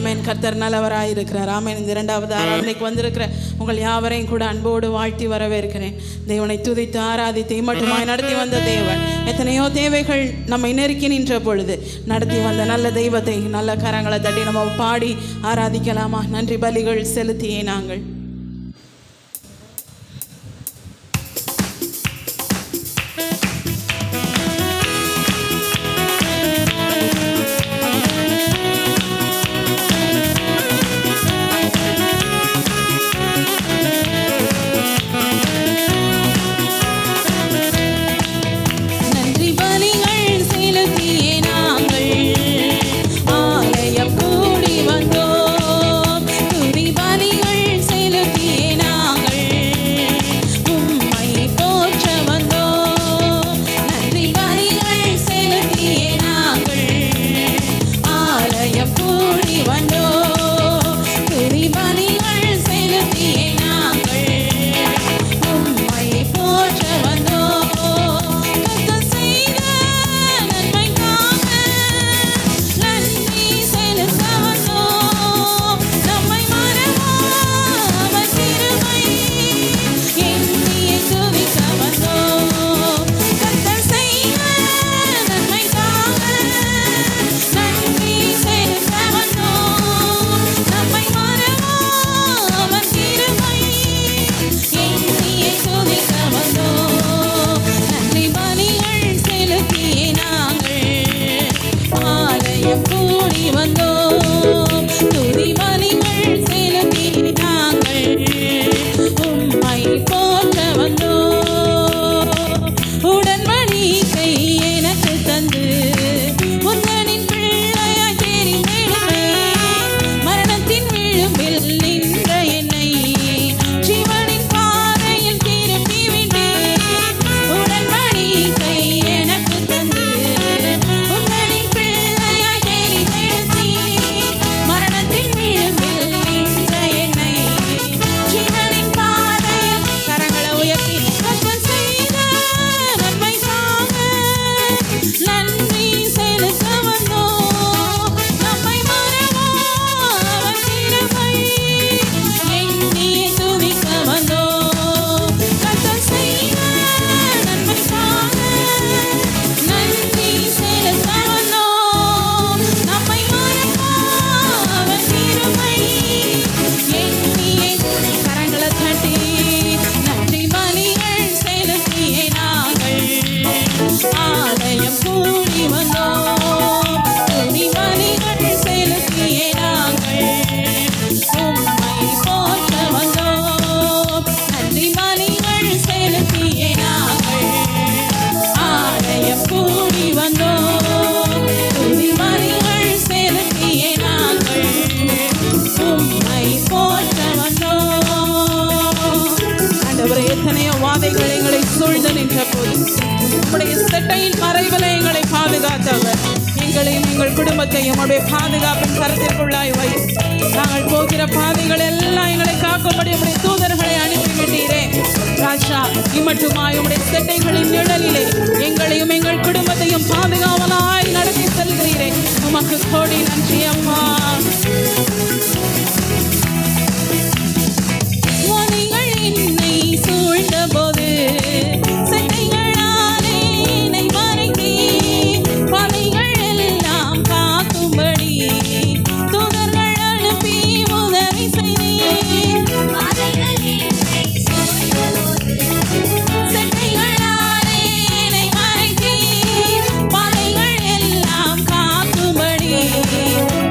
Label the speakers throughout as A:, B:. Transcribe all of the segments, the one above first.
A: ஆமேன். கர்த்தர் நல்லவராய் இருக்கிறார். ஆமேன். இந்த இரண்டாவது ஆராதனைக்கு வந்திருக்கிற உங்கள் யாவரையும் கூட அன்போடு வாழ்த்தி வரவேற்கிறேன். தேவனை துதித்து ஆராதித்து மட்டுமாய் நடத்தி வந்த தேவன் எத்தனையோ தேவைகள் நம்மை நெருக்கி நின்ற பொழுது நடத்தி வந்த நல்ல தெய்வத்தை நல்ல கரங்களை தட்டி நம்ம பாடி ஆராதிக்கலாமா? நன்றி பலிகள் செலுத்தியே நாங்கள் குடும்பத்தையும் உடைய பாதுகாப்பின் கருத்திற்குள்ளாய் வை. நாங்கள் போகிற பாதைகள் எல்லாம் எங்களை காக்கும்படி உடைய தூதர்களை அனுப்பிவிட்டீரே ராஜா. இம்மட்டுமாய் உடைய செட்டைகளின் நிழலிலே எங்களையும் எங்கள் குடும்பத்தையும் பாதுகாவலாய் நடத்தி செல்கிறீரே. உமக்கு கோடி நன்றி அம்மா. என்னை சூழ்ந்த போது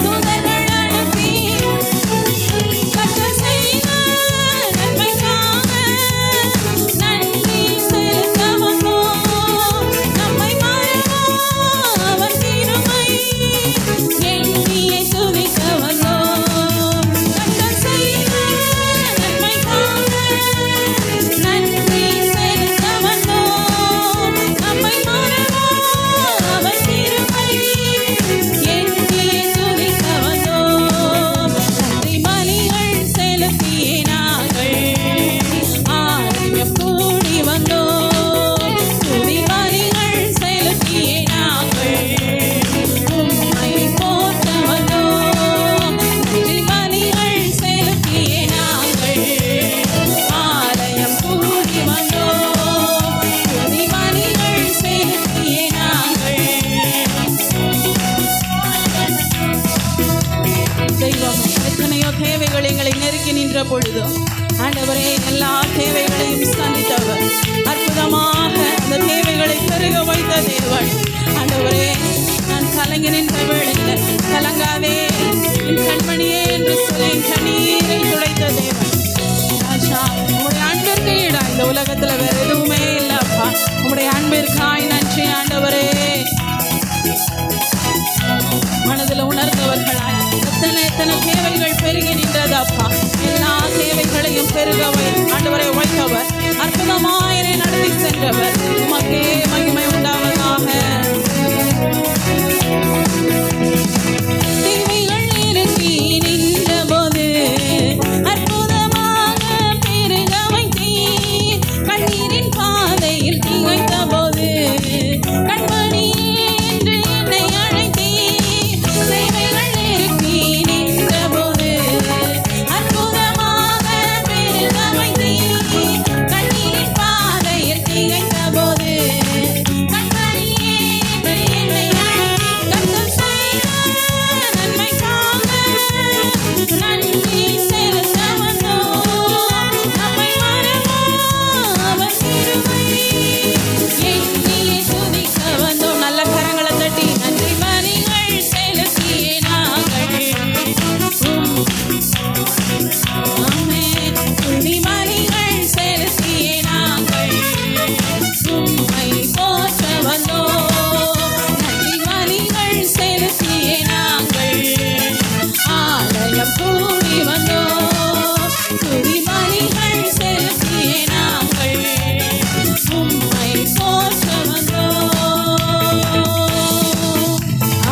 B: தூதர்கள்
A: தேவைகள் எங்களை நெருக்கி நின்ற பொழுதும் ஆண்டவரே எல்லா தேவைகளையும் சந்தித்தவர், அற்புதமாக அந்த தேவைகளை பெருக வைத்த தேவன். ஆண்டவரே, நான் கலங்கி நின்ற வேளையில் கலங்காதே என் கண்மணியே என்று சொல்லி கண்ணீரை துடைத்த தேவன். ராஜா, உங்களுடைய அன்பிற்கு ஈடா இந்த உலகத்துல வேற எதுவுமே இல்லப்பா. உங்களுடைய அன்பிற்காய் நன்றி ஆண்டவரே. மனதில் உணர்ந்தவர்களாய் எத்தனை தேவைகள் பெருகி நின்றதப்பா. எல்லா தேவைகளையும் பெருக ஆண்டவரை வைத்தவர், அற்புதமாய் நடத்தி சென்றவர். உமக்கே மகிமை உண்டாவதாக. தேவைகள் நெருங்கி நின்ற போது அற்புதமாக பெருக வைத்தீர். கண்ணீரின் பாதையில் திகைத்த போது கண்மணி என்று என்னை அழைத்தீர். தேவைகள் நெருங்கி நின்ற போது அற்புதமாக பெருக வைத்தீர். கண்ணீரின் பாதையில் திகைத்த போது கண்மணி என்று என்னை அழைத்தீர். கர்த்தர் செய்த நன்மைக்காக நன்றி செலுத்த வந்தோம். நம்மை மறவோம் அவர் கிருபை எண்ணியே துதிக்க வந்தோம். நல்ல கரங்களை தட்டி நன்றி பலிகள் செலுத்தியே நாங்கள் துதி பலிகள் செலுத்தியே நாங்கள் உம்மை போற்ற வந்தோம். நன்றி பலிகள் செலுத்தியே நாங்கள் ஆலயம் கூடி வந்தோம். துதி பலிகள் செலுத்தியே நாங்கள் உம்மை போற்ற வந்தோம்.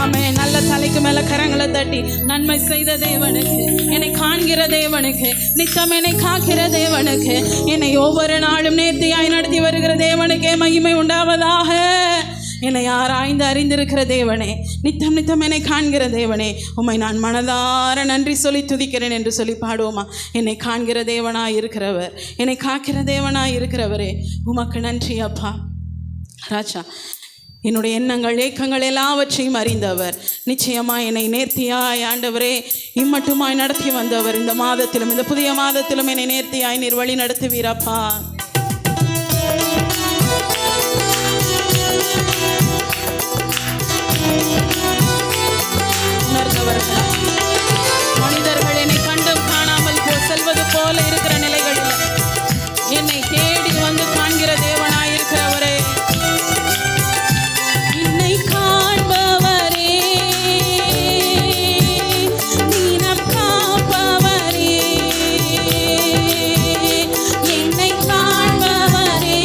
A: ஆமென். நல்ல தலைக்கு மேல கரங்களை தட்டி நன்மை செய்த தேவனுக்கு, என்னை காண்கிற தேவனுக்கு, நித்தம் என்னை காக்கிற தேவனுக்கு, என்னை ஒவ்வொரு நாளும் நேர்த்தியாய் நடத்தி வருகிற தேவனுக்கே மகிமை உண்டாவதாக. என்னை ஆராய்ந்து அறிந்திருக்கிற தேவனே, நித்தம் நித்தம் என்னை காண்கிற தேவனே, உம்மை நான் மனதார நன்றி சொல்லி துதிக்கிறேன் என்று சொல்லி பாடுவோமா? என்னை காண்கிற தேவனாய் இருக்கிறவர், என்னை காக்கிற தேவனாய் இருக்கிறவரே, உமக்கு நன்றி அப்பா. ராஜா, என்னுடைய எண்ணங்கள் ஏக்கங்கள் எல்லாவற்றையும் அறிந்தவர், நிச்சயமாய் என்னை நேர்த்தியாய் ஆண்டவரே இம்மட்டுமாய் நடத்தி வந்தவர். இந்த மாதத்திலும் இந்த புதிய மாதத்திலும் என்னை நேர்த்தியாய் நீர் வழி நடத்துவீரப்பா. உணர்ந்தவர்களா? மனிதர்கள் என்னை கண்டும் காணாமல் செல்வது போல இருக்கிற நிலைகளில் என்னை தேடி வந்து காண்கிற தேவனாய் இருக்கிறவரே, என்னை காண்பவரே, நீனம் காப்பவரே, என்னை காண்பவரே,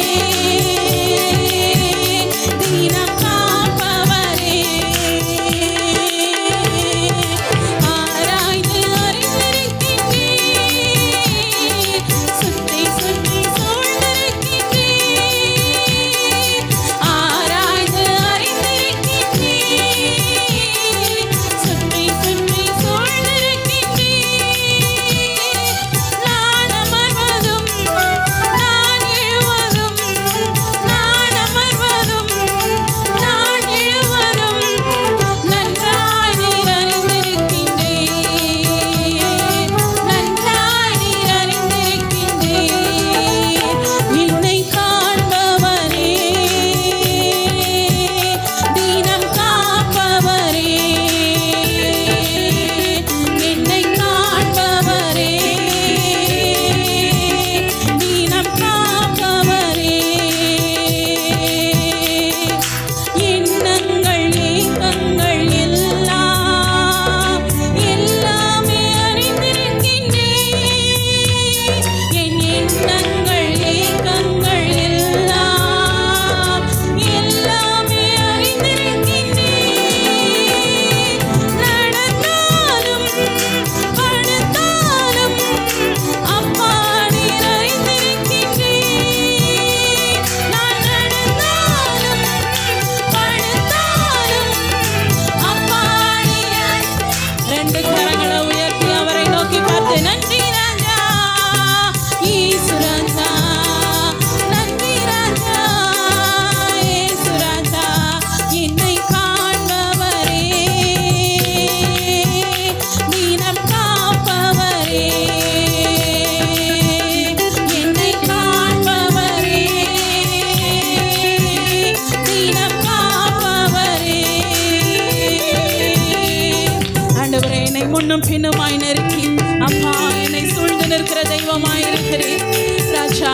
A: நீனம் காப்பவரே, முன்னும் பின்னுமாய் நெருக்கி அப்பா என்னை சூழ்ந்து நிற்கிற தெய்வமாய் இருக்கிறேன் ராஜா.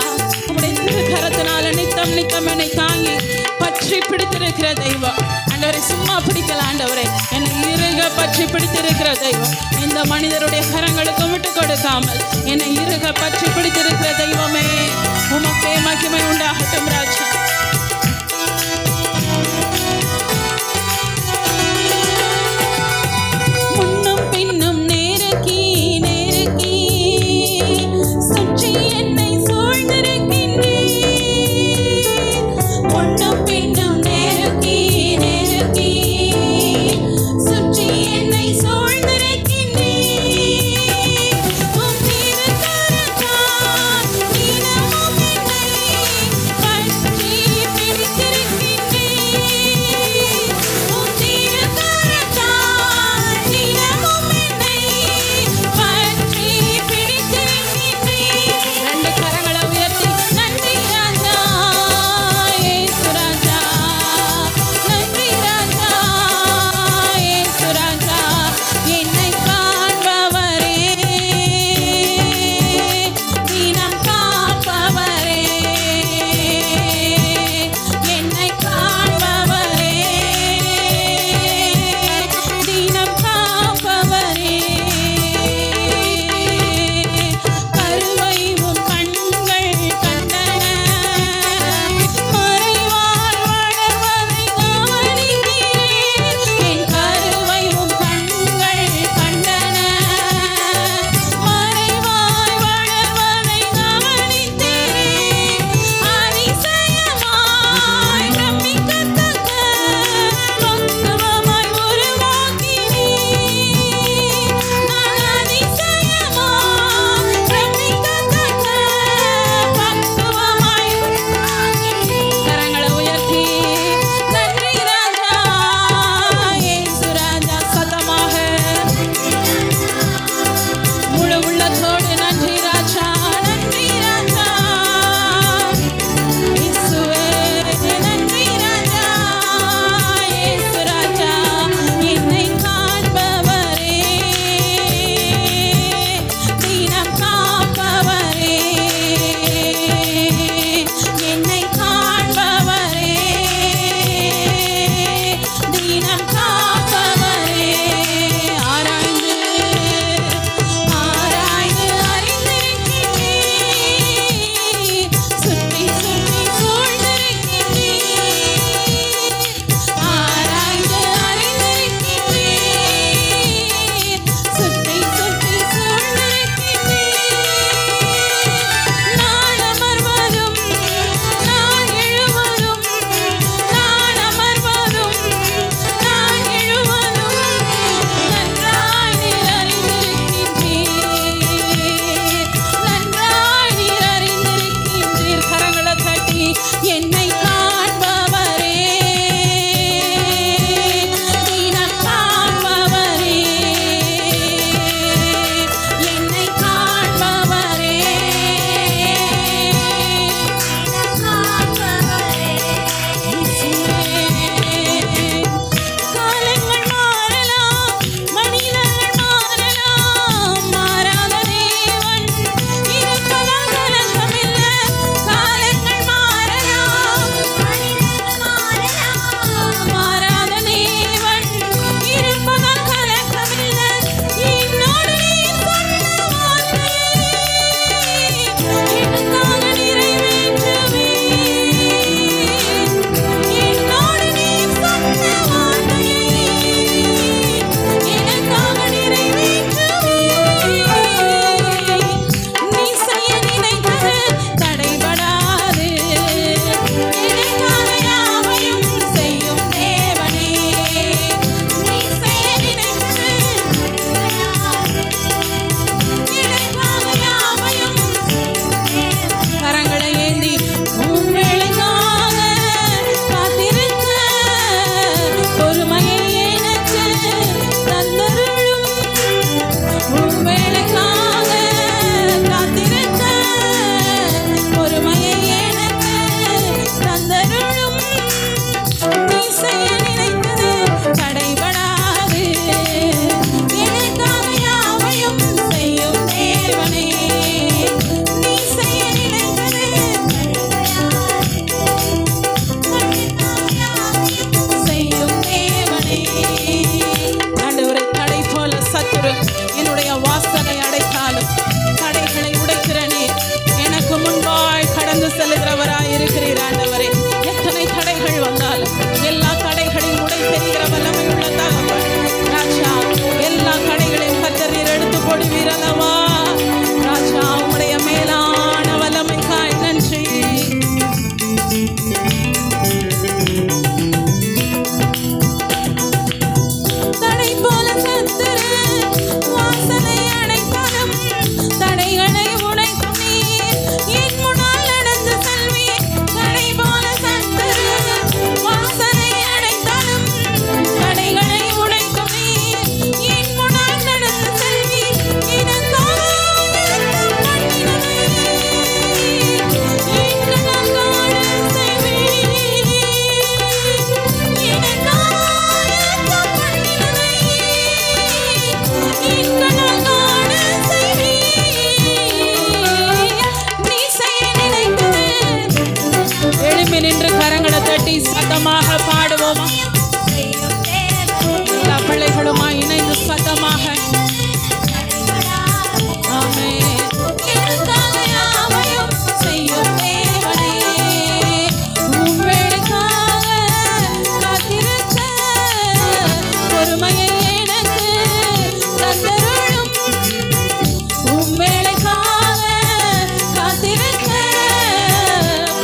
A: உம்முடைய திருக்கரத்தினால நித்தம் நித்தம் என்னை தாங்கி பற்றி பிடித்திருக்கிற தெய்வம் ஆண்டவரை. சும்மா பிடிக்கல ஆண்டவரை, என்னை இறுக பற்றி பிடித்திருக்கிற தெய்வம். இந்த மனிதருடைய கரங்களுக்கு விட்டு கொடுக்காமல் என்னை இறுக பற்றி பிடித்திருக்கிற தெய்வமே, உமக்கே மகிமை உண்டாகட்டும் ராஜா. முன்னும் பின்னும் நெருக்கி நெருக்கி சுற்றி என்னை சூழ்ந்திருக்கின்றீர். முன்னும் பின்னும் நெருக்கி நெருக்கி சுற்றி என்னை சூழ்ந்திருக்கின்றீர். உம் திருக்கரத்தால் தினமும் என்னை பற்றி பொழிவீரல்லவா ராஜா. உம்முடைய மேலான வல்லமைக்காய் நன்றி. தடை போல சத்துரு வாசலை அடைத்தாலும் தடைகளை உடைக்கும் நீர் என் முன்னால் நடந்து செல்வீர். தடை போல சத்துரு வாசலை அடைத்தாலும் தடைகளை உடைக்கும் நீர் என் முன்னால் நடந்து செல்வீர். எனக்காக பண்ணினதை என்னால் காண செய்வீர். எனக்காக பண்ணினதை என்னால் காண செய்வீர். நீ செய்ய நினைத்தது. எழும்பி நின்று கரங்களை தட்டி சத்தமாக பாடுவோமா? எல்லா பிள்ளைகளுமாய் இணைந்து சத்தமாக ஆமென். எனக்காக யாவையும் செய்யும் தேவனே, உம் வேலைக்காக காத்திருக்க பொறுமையை எனக்கு தந்தருளும். உம் வேலைக்காக காத்திருக்க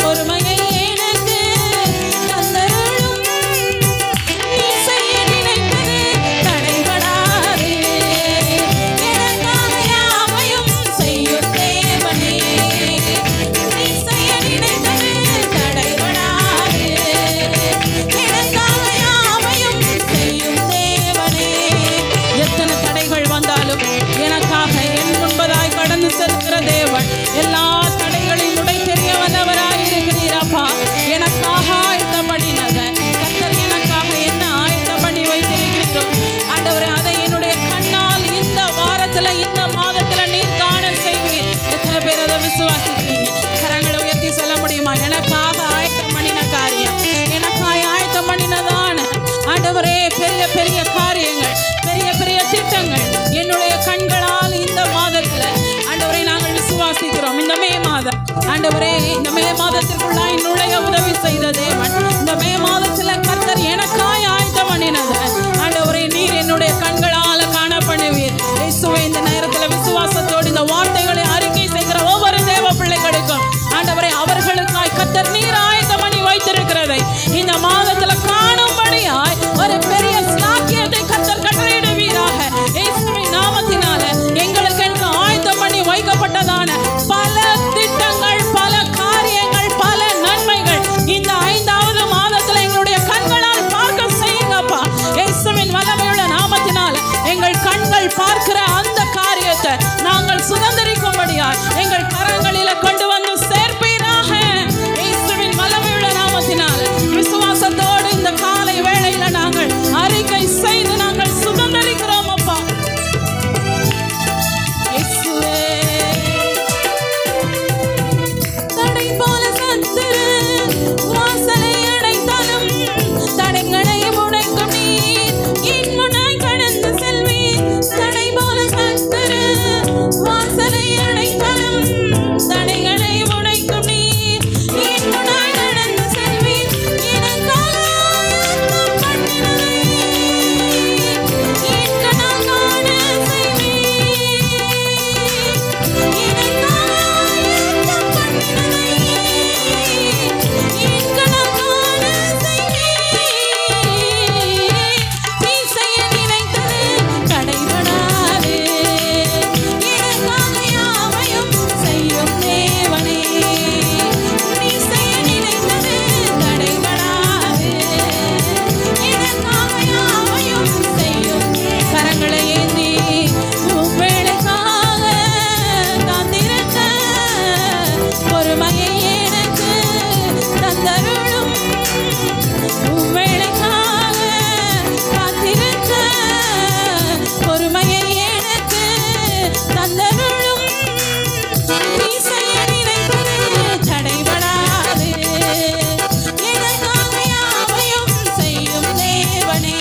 A: பொறுமையை எனக்கு தந்தருளும். நீ செய்ய நினைத்தது தடைபடாதே. எனக்காக யாவையும் செய்யும் தேவனே, நீ செய்ய நினைத்தது தடைபடாதே. எனக்காக யாவையும் செய்யும் தேவனே. எத்தனை தடைகள் வந்தாலும் எனக்காக என் முன்பதாய் கடந்து செல்கிற தேவன். எல்லா தடைகளையும் உடைத்தெறிய வல்லவராய் இருக்கிறீரப்பா. எனக்காக ஆயத்தம் பண்ணினத கர்த்தர் எனக்காக என்ன ஆயத்தம் பண்ணி வைத்திருக்கிறீரோ ஆண்டவரே, அதை என்னுடைய கண்ணால் இந்த வாரத்துல இந்த மாதத்துல நீர் காண செய்வீர். எத்தனை பேர் அதை விசுவாசிக்கிறீங்க? கரங்களை உயர்த்தி சொல்ல முடியுமா? எனக்காக ஆயத்தம் பண்ணின காரியம், எனக்காக ஆயத்தம் பண்ணினதான ஆண்டவரே பெரிய பெரிய காரியங்கள், பெரிய பெரிய திட்டங்கள் என்னுடைய கண்களால் இந்த மாதத்துல ஆண்டவரே நாங்கள் விசுவாசிக்கிறோம். இந்த மே மாதம் ஆண்டவரே, இந்த மே மாதத்திற்குள்ளாய் நுழைய உதவி செய்த தேவன். இந்த மே மாதத்துல கர்த்தர் எனக்காய் ஆயத்தம் பண்ணினது ஆண்டவரே நீர் என்னுடைய கண்களால காண பண்ணுவீர். இயேசுவே, இந்த நேரத்துல விசுவாசத்தோடு இந்த வார்த்தைகளை அறிக்கை செய்கிற ஒவ்வொரு தேவ பிள்ளைகளுக்கும் ஆண்டவரே அவர்களுக்காய் கர்த்தர் நீர் ஆயத்தம் பண்ணி வைத்திருக்கிறதை இந்த மாதத்துல காணும்படியாய் ஒரு பெரிய சாக்கியத்தை கர்த்தர் கட்டளையிடுவீராக. இயேசுவின் நாமத்தினால எங்களுக்கு என்று ஆயத்தம் பண்ணி வைக்கப்பட்டதான பல திட்டங்கள், பல காரியங்கள், பல நன்மைகள் இந்த 5வது மாதத்துல எங்களுடைய கண்களால் பார்க்க செய்யுங்கப்பா. இயேசுவின் வல்லமையுள்ள நாமத்தினால எங்கள் கண்கள் பார்க்கிற அந்த காரியத்தை நாங்கள் சுதந்திரிக்கும்படியாய் எங்கள் கரங்களில கொண்டு வந்து சேர்ப்பீராக. இயேசுவின் வல்லமையுள்ள நாமத்தினால விசுவாசத்தோடு இந்த காலை வேளையில நாங்கள் அறிக்கை செய்து நாங்கள் சுதந்திரிக்கிறோம் அப்பா. இயேசுவே, தடை போல சத்துரு வாசலை அடைத்தாலும் தடைகளை உடைக்கும் நீர் என் முன்னாய் கடந்து செல்வீர். தடை போல சத்துரு வாசலை அடைத்தாலும் தடைகளை உடைக்கும் நீர் என் முன்னாய் நடந்து செல்வீர். எனக்காக ஆயத்தம் பண்ணினதை என்னால் காண செய்வீர். எனக்காக ஆயத்தம் பண்ணினதை என்னால் காண செய்வீர். நீ செய்ய நினைத்தது தடைபடாதே. எனக்காக யாவையும் செய்யும் தேவனே, நீ செய்ய நினைத்தது தடைபடாதே. எனக்காக யாவையும் செய்யும். கரங்களை ஏந்தி உம் வேலைக்காக காத்திருக்க பொறுமையை எனக்கு தந்தருளும். உம் வேலைக்காக காத்திருக்க பொறுமையை எனக்கு தந்தருளும். நீ செய்ய நினைப்பது தடைபடாது. எனக்காக யாவையும் செய்யும் தேவனே,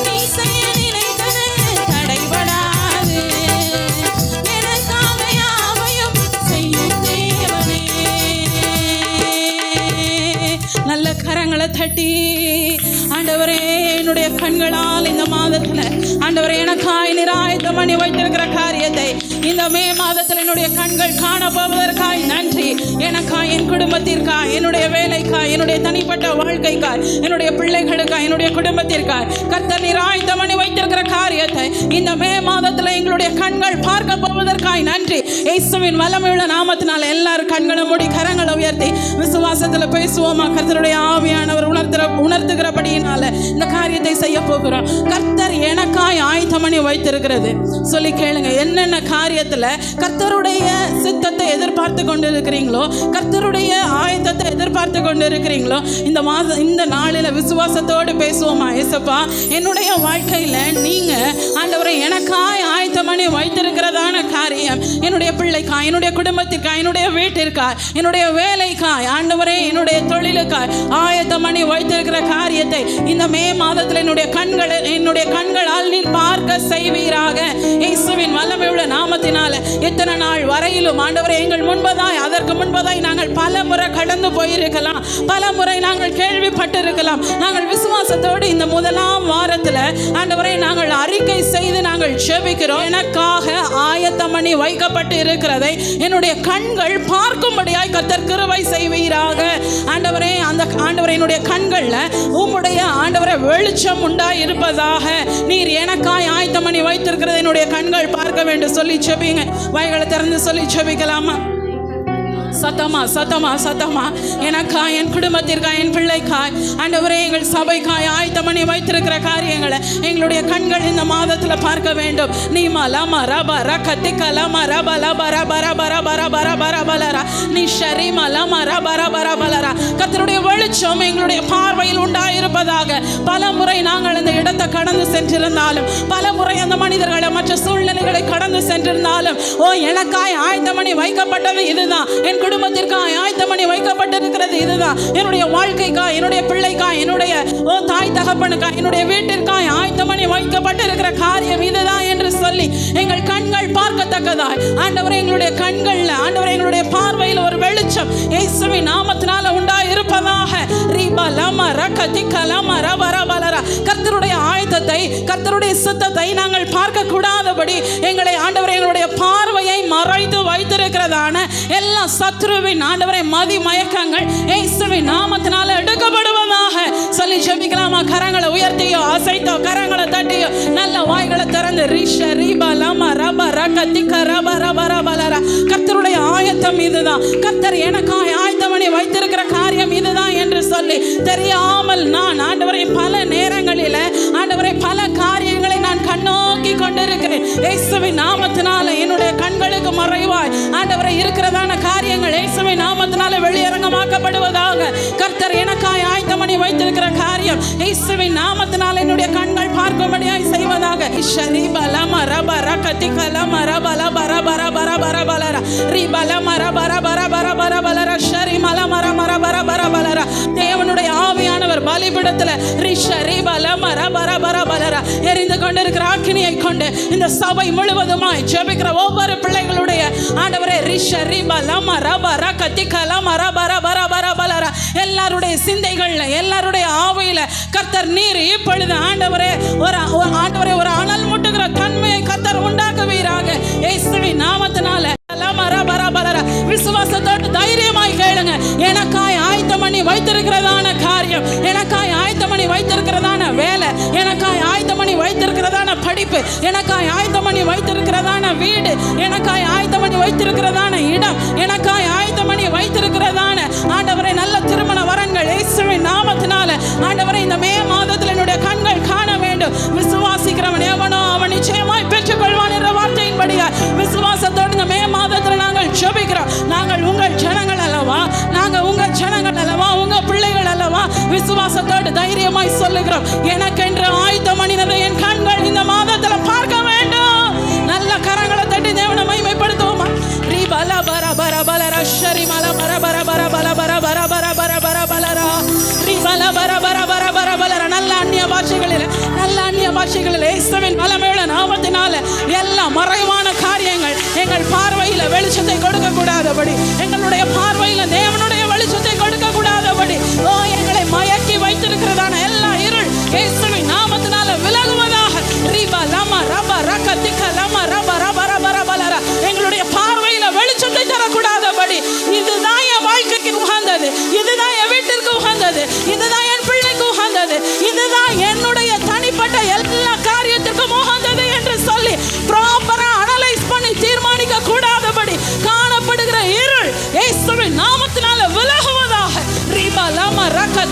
A: நீ செய்ய நினைத்தது தடைபடாது. எனக்காக யாவையும் செய்யும் தேவனே. நல்ல கரங்களை தட்டி ஆண்டவரே, என்னுடைய கண்களால் இந்த மாதத்துல ஆண்டவரே எனக்காய் நிராயத்தம் பண்ணி வைத்திருக்கிற காரியத்தை இந்த மே மாதத்தில் என்னுடைய கண்கள் காண போவதற்காய் நன்றி. எனக்காய், என் குடும்பத்திற்காய், என்னுடைய வேலைக்காய், என்னுடைய தனிப்பட்ட வாழ்க்கைக்காய், என்னுடைய பிள்ளைகளுக்காய், என்னுடைய குடும்பத்திற்காய் கர்த்தர் நீர் ஆயத்தம் பண்ணி வைத்திருக்கிற காரியத்தை இந்த மே மாதத்தில் எங்களுடைய கண்கள் பார்க்க போவதற்காய் நன்றி. இயேசுவின் வல்லமையுள்ள நாமத்தினால் எல்லாரும் கண்களை மூடி கரங்களை உயர்த்தி விசுவாசத்தில் பேசுவோமா? கர்த்தருடைய ஆவியானவர் உணர்த்துகிறபடியினால இந்த காரியத்தை செய்ய போகிறோம். கர்த்தர் எனக்காய் ஆயத்தம் பண்ணி வைத்திருக்கிறது சொல்லி கேளுங்க. என்னென்ன காரியத்தில் கர்த்தருடைய சித்தத்தை எதிர்பார்த்து கொண்டு இருக்கிறீங்களோ, கர்த்தருடைய ஆயத்தத்தை எதிர்பார்த்து கொண்டு இருக்கிறீங்களோ, இந்த நாளில் விசுவாசத்தோடு பேசுவோமா? ஏசப்பா, என்னுடைய வாழ்க்கையில் நீங்க ஆண்டவரை எனக்காய் ஆயத்தம் பண்ணி வைத்திருக்கிறதான காரியம், என்னுடைய பிள்ளைக்காய், என்னுடைய குடும்பத்திற்காய், என்னுடைய வீட்டிற்காய், என்னுடைய வேலைக்காய், ஆண்டவரே என்னுடைய தொழிலுக்காய் ஆயத்தம் பண்ணி வைத்திருக்கிற காரியத்தை இந்த மே மாதத்தில் என்னுடைய கண்களால் நீர் பார்க்க செய்வீராக. இயேசுவின் வல்லமையுள்ள நாமத்தினால எத்தனை நாள் வரையிலும் ஆண்டவரே எங்கள் முன்பதாய், அதற்கு முன்பதாய் நாங்கள் பல முறை கடந்து போயிருக்கலாம், பல முறை நாங்கள் கேள்விப்பட்டிருக்கலாம். நாங்கள் விசுவாசத்தோடு இந்த முதலாம் வாரத்தில் ஆண்டவரை நாங்கள் அறிக்கை செய்து நாங்கள் ஜெபிக்கிறோம். எனக்காக ஆயத்தம் பண்ணி வைக்கப்பட்டு இருக்கிறதை என்னுடைய கண்கள் பார்க்கும்படியாய் கர்த்தர் கிருபை செய்வீராக. ஆண்டவரே, அந்த ஆண்டவரே என்னுடைய கண்கள்ல உம்முடைய ஆண்டவரை வெளிச்சம் உண்டாய் இருப்பதாக. நீர் எனக்காய் ஆயத்தம் பண்ணி வைத்திருக்கிறதை என்னுடைய கண்கள் பார்க்க வேண்டும் சொல்லி ஜெபிங்க. வாய்களை திறந்து சொல்லி ஜெபிக்கலாமா? சத்தமா சத்தமா சத்தமா. எனக்காய், என் குடும்பத்திற்காய், என் பிள்ளைக்காய், ஆண்டவரே எங்கள் சபைக்காய் ஆயத்தம் பண்ணி வைத்திருக்கிற காரியங்களை எங்களுடைய கண்கள் இந்த மாதத்தில் பார்க்க வேண்டும். நீ மலமா ரப ரகத்தி கலமா ரப லப ரப ரப ரப ரப ரப ரப லரா நீ ஷரி மலமா ரப ரப ரப லரா. கர்த்தருடைய வெளிச்சம் எங்களுடைய பார்வையில் உண்டாயிருப்பதாக. பல முறை நாங்கள் இந்த இடத்தை கடந்து சென்றிருந்தாலும், பல முறை அந்த மனிதர்களை, மற்ற சூழ்நிலைகளை கடந்து சென்றிருந்தாலும், ஓ எனக்காய் ஆயத்தம் பண்ணி வைக்கப்பட்டது இதுதான், என் குடும்பத்திற்காய் ஆயத்தம் பண்ணி வைக்கப்பட்டிருக்கிறது இதுதான், என்னுடைய வாழ்க்கைக்காய், என்னுடைய பிள்ளைக்காய், என்னுடைய தாய் தகப்பனுக்காய், என்னுடைய வீட்டிற்காய் ஆயத்தம் பண்ணி வைக்கப்பட்டிருக்கிற காரியம் இதுதான் என்று சொல்லி எங்கள் கண்கள் பார்க்கத்தக்கதாய் ஆண்டவரே எங்களுடைய கண்கள்ல, ஆண்டவரே எங்களுடைய பார்வையில் ஒரு வெளிச்சம் இயேசுவின் நாமத்தினால உண்டாய் இருப்பதாக. கர்த்தருடைய ஆயத்தத்தை, கர்த்தருடைய சித்தத்தை நாங்கள் பார்க்க கூடாதபடி எங்களை ஆண்டவரே எங்களுடைய பார்வையை மறைத்து வைத்திருக்கிறதான எல்லா சத்ருவின் ஆண்டவரை மதி மயக்கங்கள் இயேசுவின் நாமத்தினால எடுக்கப்படுவதாக சொல்லி ஜெபிக்கலாமா? கரங்களை உயர்த்தியோ அசைத்தோ கரங்களை தட்டியோ நல்ல வாய்களை திறந்து கர்த்தருடைய ஆயத்தம் இதுதான், கர்த்தர் எனக்காய் ஆயத்தம் பண்ணி வைத்திருக்கிற காரியம் இதுதான் என்று சொல்லி தெரியாமல் நான் ஆண்டவரை பல நேரங்களில் ஆண்டவரை பல காரியங்களை நான் கண்ணோக்கி கொண்டிருக்கிறேன். இயேசுவின் நாமத்தினால என்னுடைய கண்களுக்கு மறைவாய் ஆண்டவரை இருக்கிறதான காரியங்கள் இயேசுவின் நாமத்தினால வெளியரங்கமாக்கப்படுவதாக. கர்த்தர் எனக்காய் ஆயத்தம் பண்ணி வைத்திருக்கிற காரியம் இயேசுவின் நாமத்தினால என்னுடைய கண்கள் பார்க்கும்படியாய் செய்வதாக. தேவனுடைய ஆவியானவர் பலிபீடத்தில் எரிந்து கொண்டிருக்கிற அக்கினியை கொண்டு இந்த சபை முழுவதுமாய் ஜெபிக்கிற ஒவ்வொரு பிள்ளைகளுடைய ஆண்டவரே எல்லாருடைய சிந்தைகள்ல, எல்லாருடைய ஆவியில கர்த்தர் நீர் இப்பொழுது ஆண்டவரே ஒரு அனல் முட்டுகிற தன்மையை கர்த்தர் உண்டாக்குவீராக இயேசுவின் நாமத்தினால. விசுவாசத்தோடு தைரியமாய் கேளுங்க. எனக்காய் ஆயத்தம் பண்ணி வைத்திருக்கிறதான காரியம், எனக்காய் ஆயத்தம் பண்ணி வைத்திருக்கிறதான வேலை, எனக்காய் ஆயத்தம் பண்ணி வைத்திருக்கிறதான படிப்பு, எனக்காய் ஆயத்தம் பண்ணி வைத்திருக்கிறதான வீடு, எனக்காய் ஆயத்தம் பண்ணி வைத்திருக்கிறதான இடம், எனக்காய் ஆயத்தம் பண்ணி வைத்திருக்கிறதான ஆண்டவரை நல்ல திருமண வரன்கள் இயேசுவின் நாமத்தினால ஆண்டவரை இந்த மே மாதத்தில் என்னுடைய கண்கள் காண வேண்டும். விசுவாசிக்கிறவன் எவனோ அவன் நிச்சயமாய் பெற்றுக்கொள்வான் என்ற வார்த்தையின்படியா விசுவாசத்தோடு இந்த மே மாதத்தில் நாங்கள் ஜெபிக்கிறோம். நாங்கள் உங்கள் ஜனங்கள் அல்லவா, நாங்கள் உங்கள் ஜனங்கள் அல்லவா, உங்க பிள்ளைகள் அல்லவா. விசுவாசத்தோடு தைரியமாய் சொல்லுகிறோம், எனக்கென்று ஆயத்தம் பண்ணினதை என் கண்கள் இந்த மாதத்தில் பார்க்க வேண்டும். நல்ல கரங்களை தட்டி தேவனை மகிமைப்படுத்துவோமா? நல்ல அந்நிய பாஷைகளில் இயேசுவின் வல்லமையுள்ள நாமத்தினால எல்லா மறைவான காரியங்கள் எங்கள் பார்வையில் வெளிச்சத்தை கொடுக்க கூடாதபடி, எங்களுடைய பார்வையில் தேவனுடைய வெளிச்சத்தை கொடுக்க கூடாதபடி, எங்களை மயக்கி வைத்திருக்கிறதான எல்லா இருள் இயேசுவின் நாமத்தினால விலகுவதாக.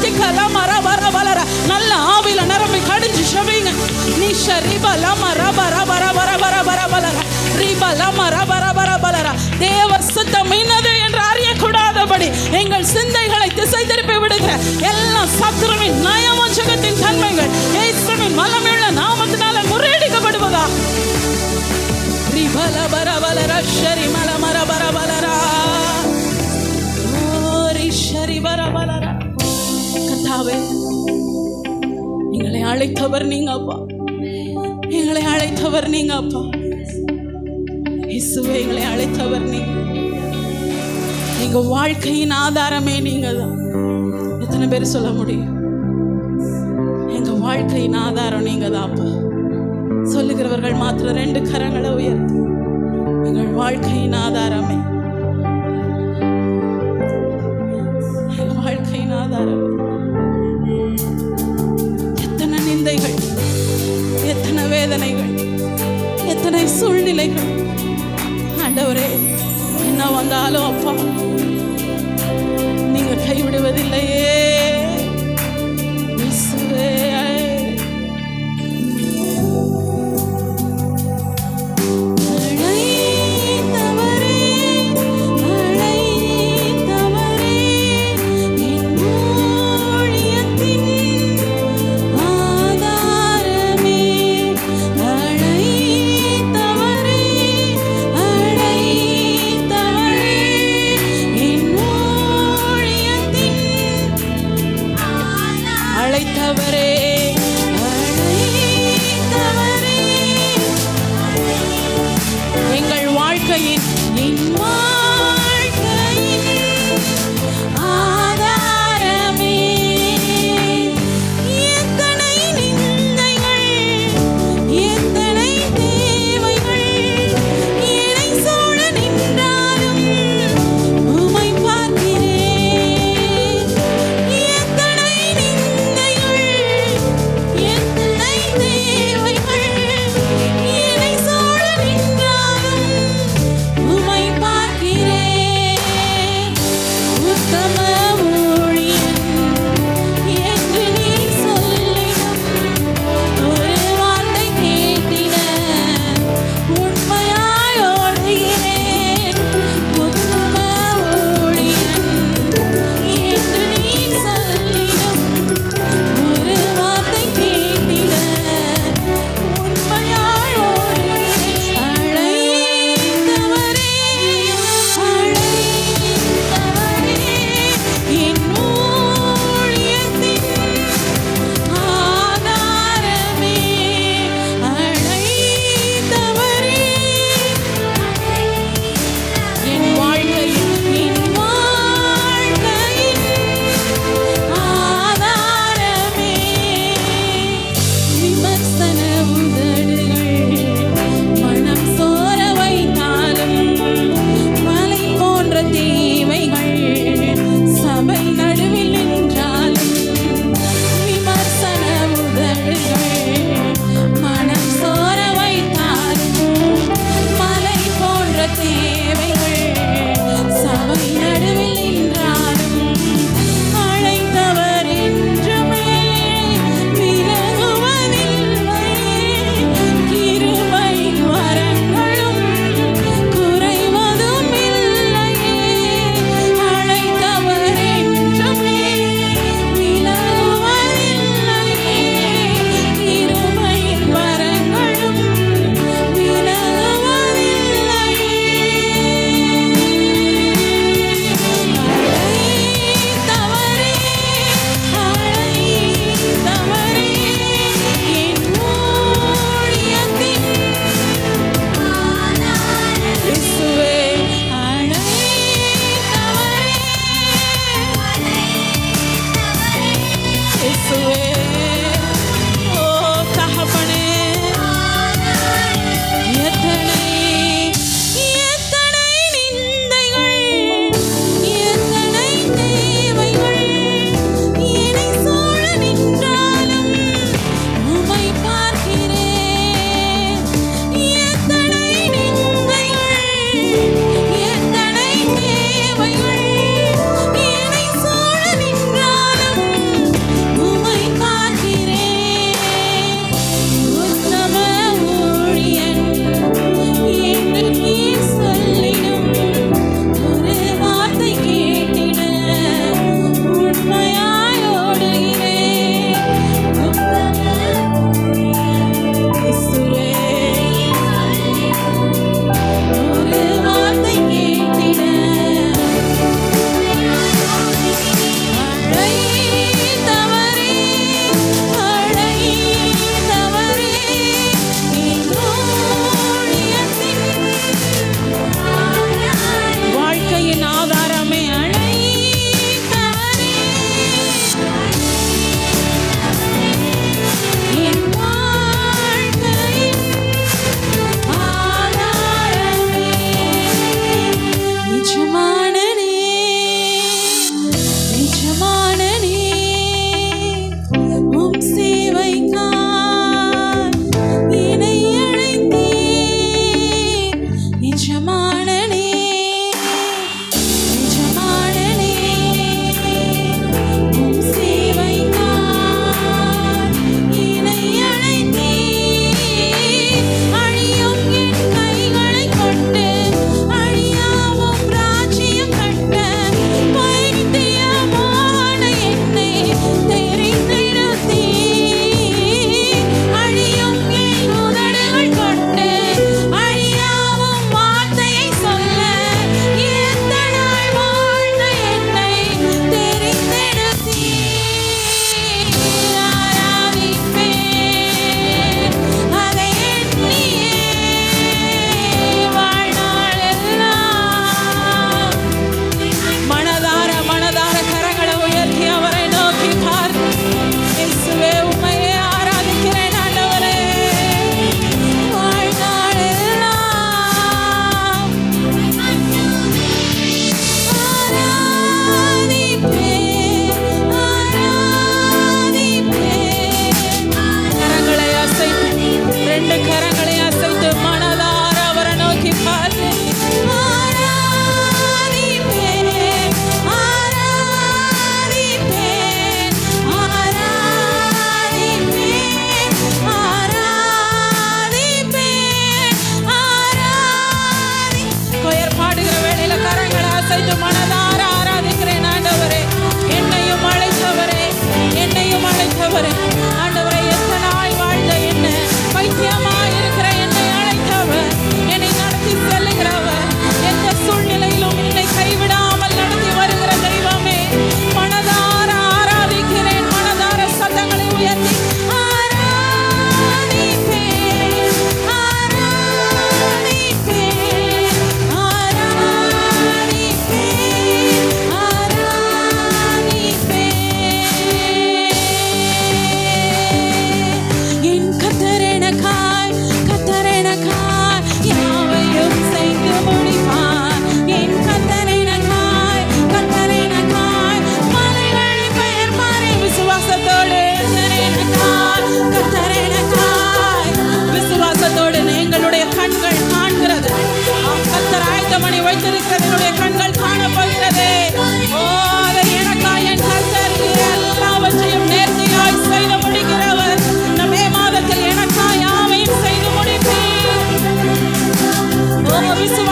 A: ஷிகல மர பர பலர நல்ல ஆவில நிரம்பி கடிஞ்சு ஷபிங்க நீ ஷரிபல மர பர பர பர பர பர பலர ரிபல மர பர பர பலர தேவ சித்தம் இன்னது என்று அறியக்கூடாதபடி எங்கள் சிந்தைகளை திசை திருப்பி விடுகிற எல்லா சத்துருவின் நயவஞ்சகத்தின் தன்மைகள் இயேசுவின் வல்லமையுள்ள நாமத்தினால முறியடிக்கப்படுவதா. ரிபல பர பலர ஷரிமல மர பர பலர கர்த்தாவே, எங்களை அழைத்தவர் நீங்க அப்பா, எங்களை அழைத்தவர் நீங்க அப்பா. இயேசுவே, எங்களை அழைத்தவர் நீங்க. எங்க வாழ்க்கையின் ஆதாரமே நீங்க தான். எத்தனை பேர் சொல்ல முடியும்? எங்க வாழ்க்கையின் ஆதாரம் நீங்க தான் அப்பா. சொல்லுகிறவர்கள் மாத்திரம் 2 கரங்களை உயர்த்தி எங்கள் வாழ்க்கையின் ஆதாரமே, வாழ்க்கையின் ஆதாரம். எத்தனை நிந்தைகள், எத்தனை வேதனைகள், எத்தனை சூழ்நிலைகள் ஆண்டவரே, என்ன வந்தாலும் அப்பா நீங்க கைவிடுவதில்லையே.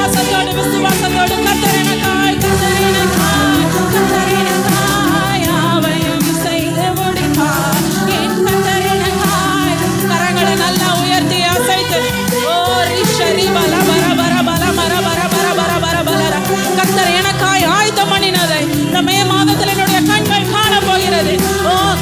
A: விசுவாசத்தோடு கர்த்தர் எனக்காய் யாவையும் செய்து முடிப்பார். என் கர்த்தர் எனக்காய். கரங்களை நல்லா உயர்த்தி அசைத்து கர்த்தர் எனக்காய் ஆயத்தம் பண்ணினதை இந்த மே மாதத்தில் என்னுடைய கண்கள் காண போகிறது.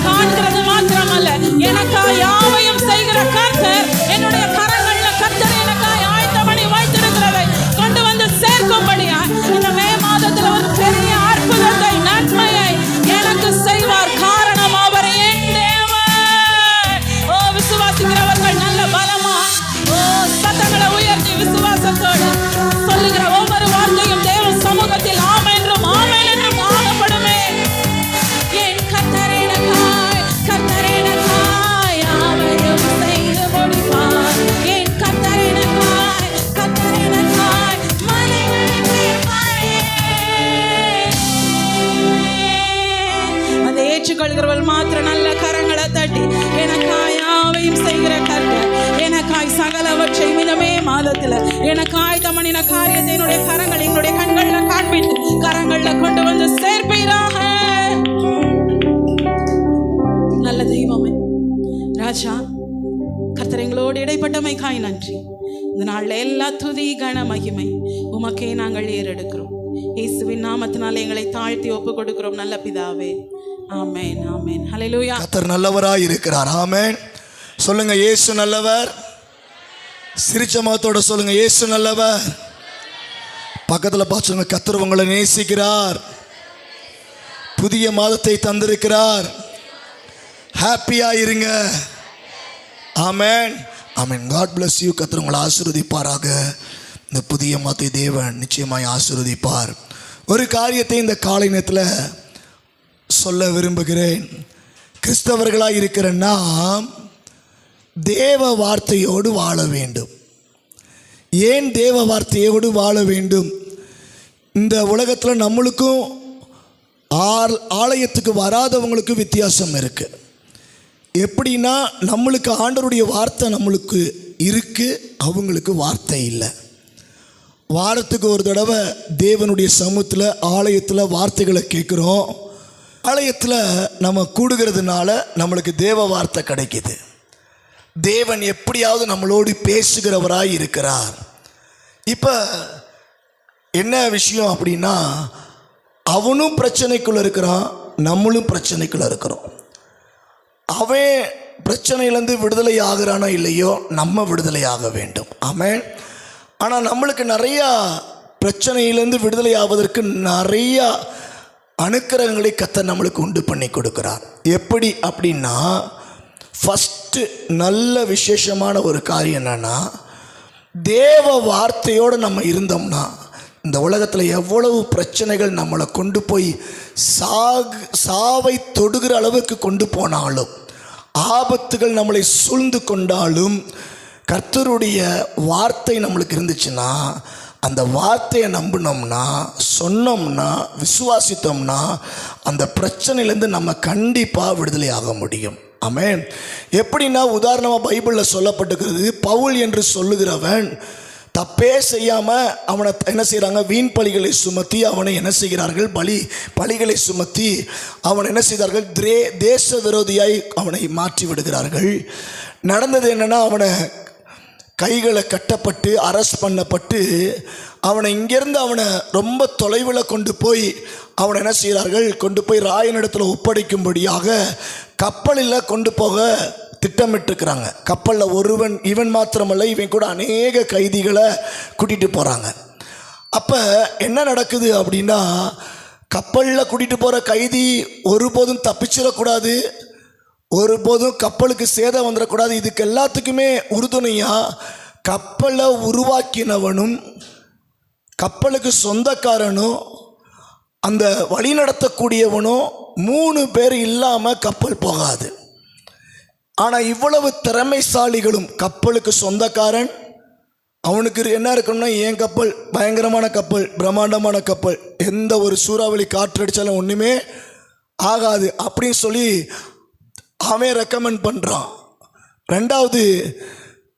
A: காண்கிறது மாத்திரமல்ல, எனக்காய் யாவையும் செய்கிற கர்த்தர் என்னுடைய கரங்கள்ல கர்த்தர் எனக்காய் ஆயத்தம் பண்ணி வைத்திருக்கிறதை கொண்டு வந்து சேர்க்கும்படியா இந்த மே மாதத்தில் ஒரு பெரிய அற்புதத்தை நன்மையை எனக்கு செய்வார். காரணம் அவர் என் தேவன். விசுவாசிக்கிறவர்கள் நல்ல பலமா சத்தங்களை உயர்த்தி விசுவாசத்தோடு சொல்லுகிற ஒவ்வொரு வார்த்தையும் தேவ சமூகத்தில் ஆமென் என்றும் ஆகப்படுமே. என் கர்த்தர் எனக்காய் யாவையும் செய்து முடிப்பார். என் கர்த்தர் எனக்காய் மலைகளை தீர்ப்பாரே. அதை ஏற்றுக்கொள்கிறவள் மாத்திரம் நல்ல கரங்களை தட்டி எனக்காய் யாவையும் செய்கிற கர்த்தர் எனக்காய் சகலவற்றை மிதமே மாதத்தில் எனக்காய் தமனின காரியத்தை என்னுடைய கரங்கள் என்னுடைய கண்கள்ல காண்பித்து கரங்கள்ல கொண்டு வந்து சேர்ப்பீராக. நல்ல தெய்வமே ராஜா, கர்த்தர் எங்களோடு இடைப்பட்டமைக்காய் நன்றி. இந்த நாளில் எல்லா துதி கன மகிமை உமக்கே நாங்கள் ஏறெடுக்கிறோம். இயேசுவின் நாமத்தினால எங்களை தாழ்த்தி ஒப்பு கொடுக்கிறோம் நல்ல பிதாவே. ஆமென் ஆமென். ஹல்லேலூயா.
B: கர்த்தர் நல்லவராய் இருக்கிறார். ஆமென். சொல்லுங்க, இயேசு நல்லவர். சிரிச்ச முகத்தோட சொல்லுங்க, இயேசு நல்லவர். பக்கத்தில் பார்த்து சொல்லுங்க, கர்த்தர் உங்களை நேசிக்கிறார். புதிய மாதத்தை தந்திருக்கிறார். ஹாப்பியா இருங்க. Amen amen. God bless you. கர்த்தர் உங்களை ஆசீர்வதிப்பாராக. இந்த புதிய மாதத்தை தேவன் நிச்சயமாய் ஆசீர்வதிப்பார். ஒரு காரியத்தை இந்த காலை நேரத்தில் சொல்ல விரும்புகிறேன். கிறிஸ்தவர்களாக இருக்கிற நாம் தேவ வார்த்தையோடு வாழ வேண்டும். ஏன் தேவ வார்த்தையோடு வாழ வேண்டும்? இந்த உலகத்தில் நம்மளுக்கும் ஆலயத்துக்கு வராதவங்களுக்கு வித்தியாசம் இருக்குது. எப்படின்னா, நம்மளுக்கு ஆண்டவருடைய வார்த்தை நம்மளுக்கு இருக்குது, அவங்களுக்கு வார்த்தை இல்லை. வாரத்துக்கு ஒரு தடவை தேவனுடைய சமூகத்தில் ஆலயத்தில் வார்த்தைகளை கேட்குறோம். ஆலயத்தில் நம்ம கூடுகிறதுனால நம்மளுக்கு தேவ வார்த்தை கிடைக்கிது. தேவன் எப்படியாவது நம்மளோடு பேசுகிறவராய் இருக்கிறார். இப்போ என்ன விஷயம் அப்படின்னா, அவனும் பிரச்சனைக்குள்ளே இருக்கிறான், நம்மளும் பிரச்சனைக்குள்ளே இருக்கிறோம். அவன் பிரச்சனையிலேருந்து விடுதலை ஆகிறானோ இல்லையோ, நம்ம விடுதலை ஆக வேண்டும். ஆமென். ஆனால் நம்மளுக்கு நிறையா பிரச்சனையிலேருந்து விடுதலை ஆவதற்கு நிறையா அனுக்கிரகங்களை கர்த்தர் நம்மளுக்கு உண்டு பண்ணி கொடுக்குறார். எப்படி அப்படின்னா, ஃபஸ்ட்டு நல்ல விசேஷமான ஒரு காரியம் என்னன்னா, தேவ வார்த்தையோடு நம்ம இருந்தோம்னா இந்த உலகத்தில் எவ்வளவு பிரச்சனைகள் நம்மளை கொண்டு போய் சாவை தொடுகிற அளவுக்கு கொண்டு போனாலும், ஆபத்துகள் நம்மளை சூழ்ந்து கொண்டாலும், கர்த்தருடைய வார்த்தை நம்மளுக்கு இருந்துச்சுன்னா, அந்த வார்த்தையை நம்பினோம்னா, சொன்னோம்னா, விசுவாசித்தோம்னா, அந்த பிரச்சனையிலேருந்து நம்ம கண்டிப்பாக விடுதலை ஆக முடியும். ஆமென். எப்படின்னா, உதாரணமாக பைபிளில் சொல்லப்பட்டிருக்கிறது, பவுல் என்று சொல்லுகிறவன் தப்பே செய்யாமல் அவனை என்ன செய்கிறாங்க, வீண் பலிகளை சுமத்தி அவனை என்ன செய்கிறார்கள், பலிகளை சுமத்தி அவனை என்ன செய்தார்கள், தேச விரோதியாய் அவனை மாற்றி விடுகிறார்கள். நடந்தது என்னென்னா, அவனை கைகளை கட்டப்பட்டு அரெஸ்ட் பண்ணப்பட்டு அவனை இங்கேருந்து அவனை ரொம்ப தொலைவில் கொண்டு போய் அவனை என்ன செய்கிறார்கள், கொண்டு போய் ராயனிடத்தில் ஒப்படைக்கும்படியாக கப்பலில் கொண்டு போக திட்டமிட்டுருக்கிறாங்க. கப்பலில் இவன் மாத்திரமல்ல, இவன் கூட அநேக கைதிகளை கூட்டிகிட்டு போகிறாங்க. அப்போ என்ன நடக்குது அப்படின்னா, கப்பலில் கூட்டிகிட்டு போகிற கைதி ஒருபோதும் தப்பிச்சிடக்கூடாது, ஒருபோதும் கப்பலுக்கு சேதம் வந்துடக்கூடாது. இதுக்கு எல்லாத்துக்குமே உறுதுணையாக கப்பலை உருவாக்கினவனும் கப்பலுக்கு சொந்தக்காரனும் அந்த வழி நடத்தக்கூடியவனும் 3 பேர் இல்லாமல் கப்பல் போகாது. ஆனால் இவ்வளவு திறமைசாலிகளும், கப்பலுக்கு சொந்தக்காரன் அவனுக்கு என்ன இருக்கணும்னா, என் கப்பல் பயங்கரமான கப்பல், பிரம்மாண்டமான கப்பல், எந்த ஒரு சூறாவளி காற்றடித்தாலும் ஒன்றுமே ஆகாது அப்படின்னு சொல்லி அவன் ரெக்கமெண்ட் பண்ணுறான். ரெண்டாவது,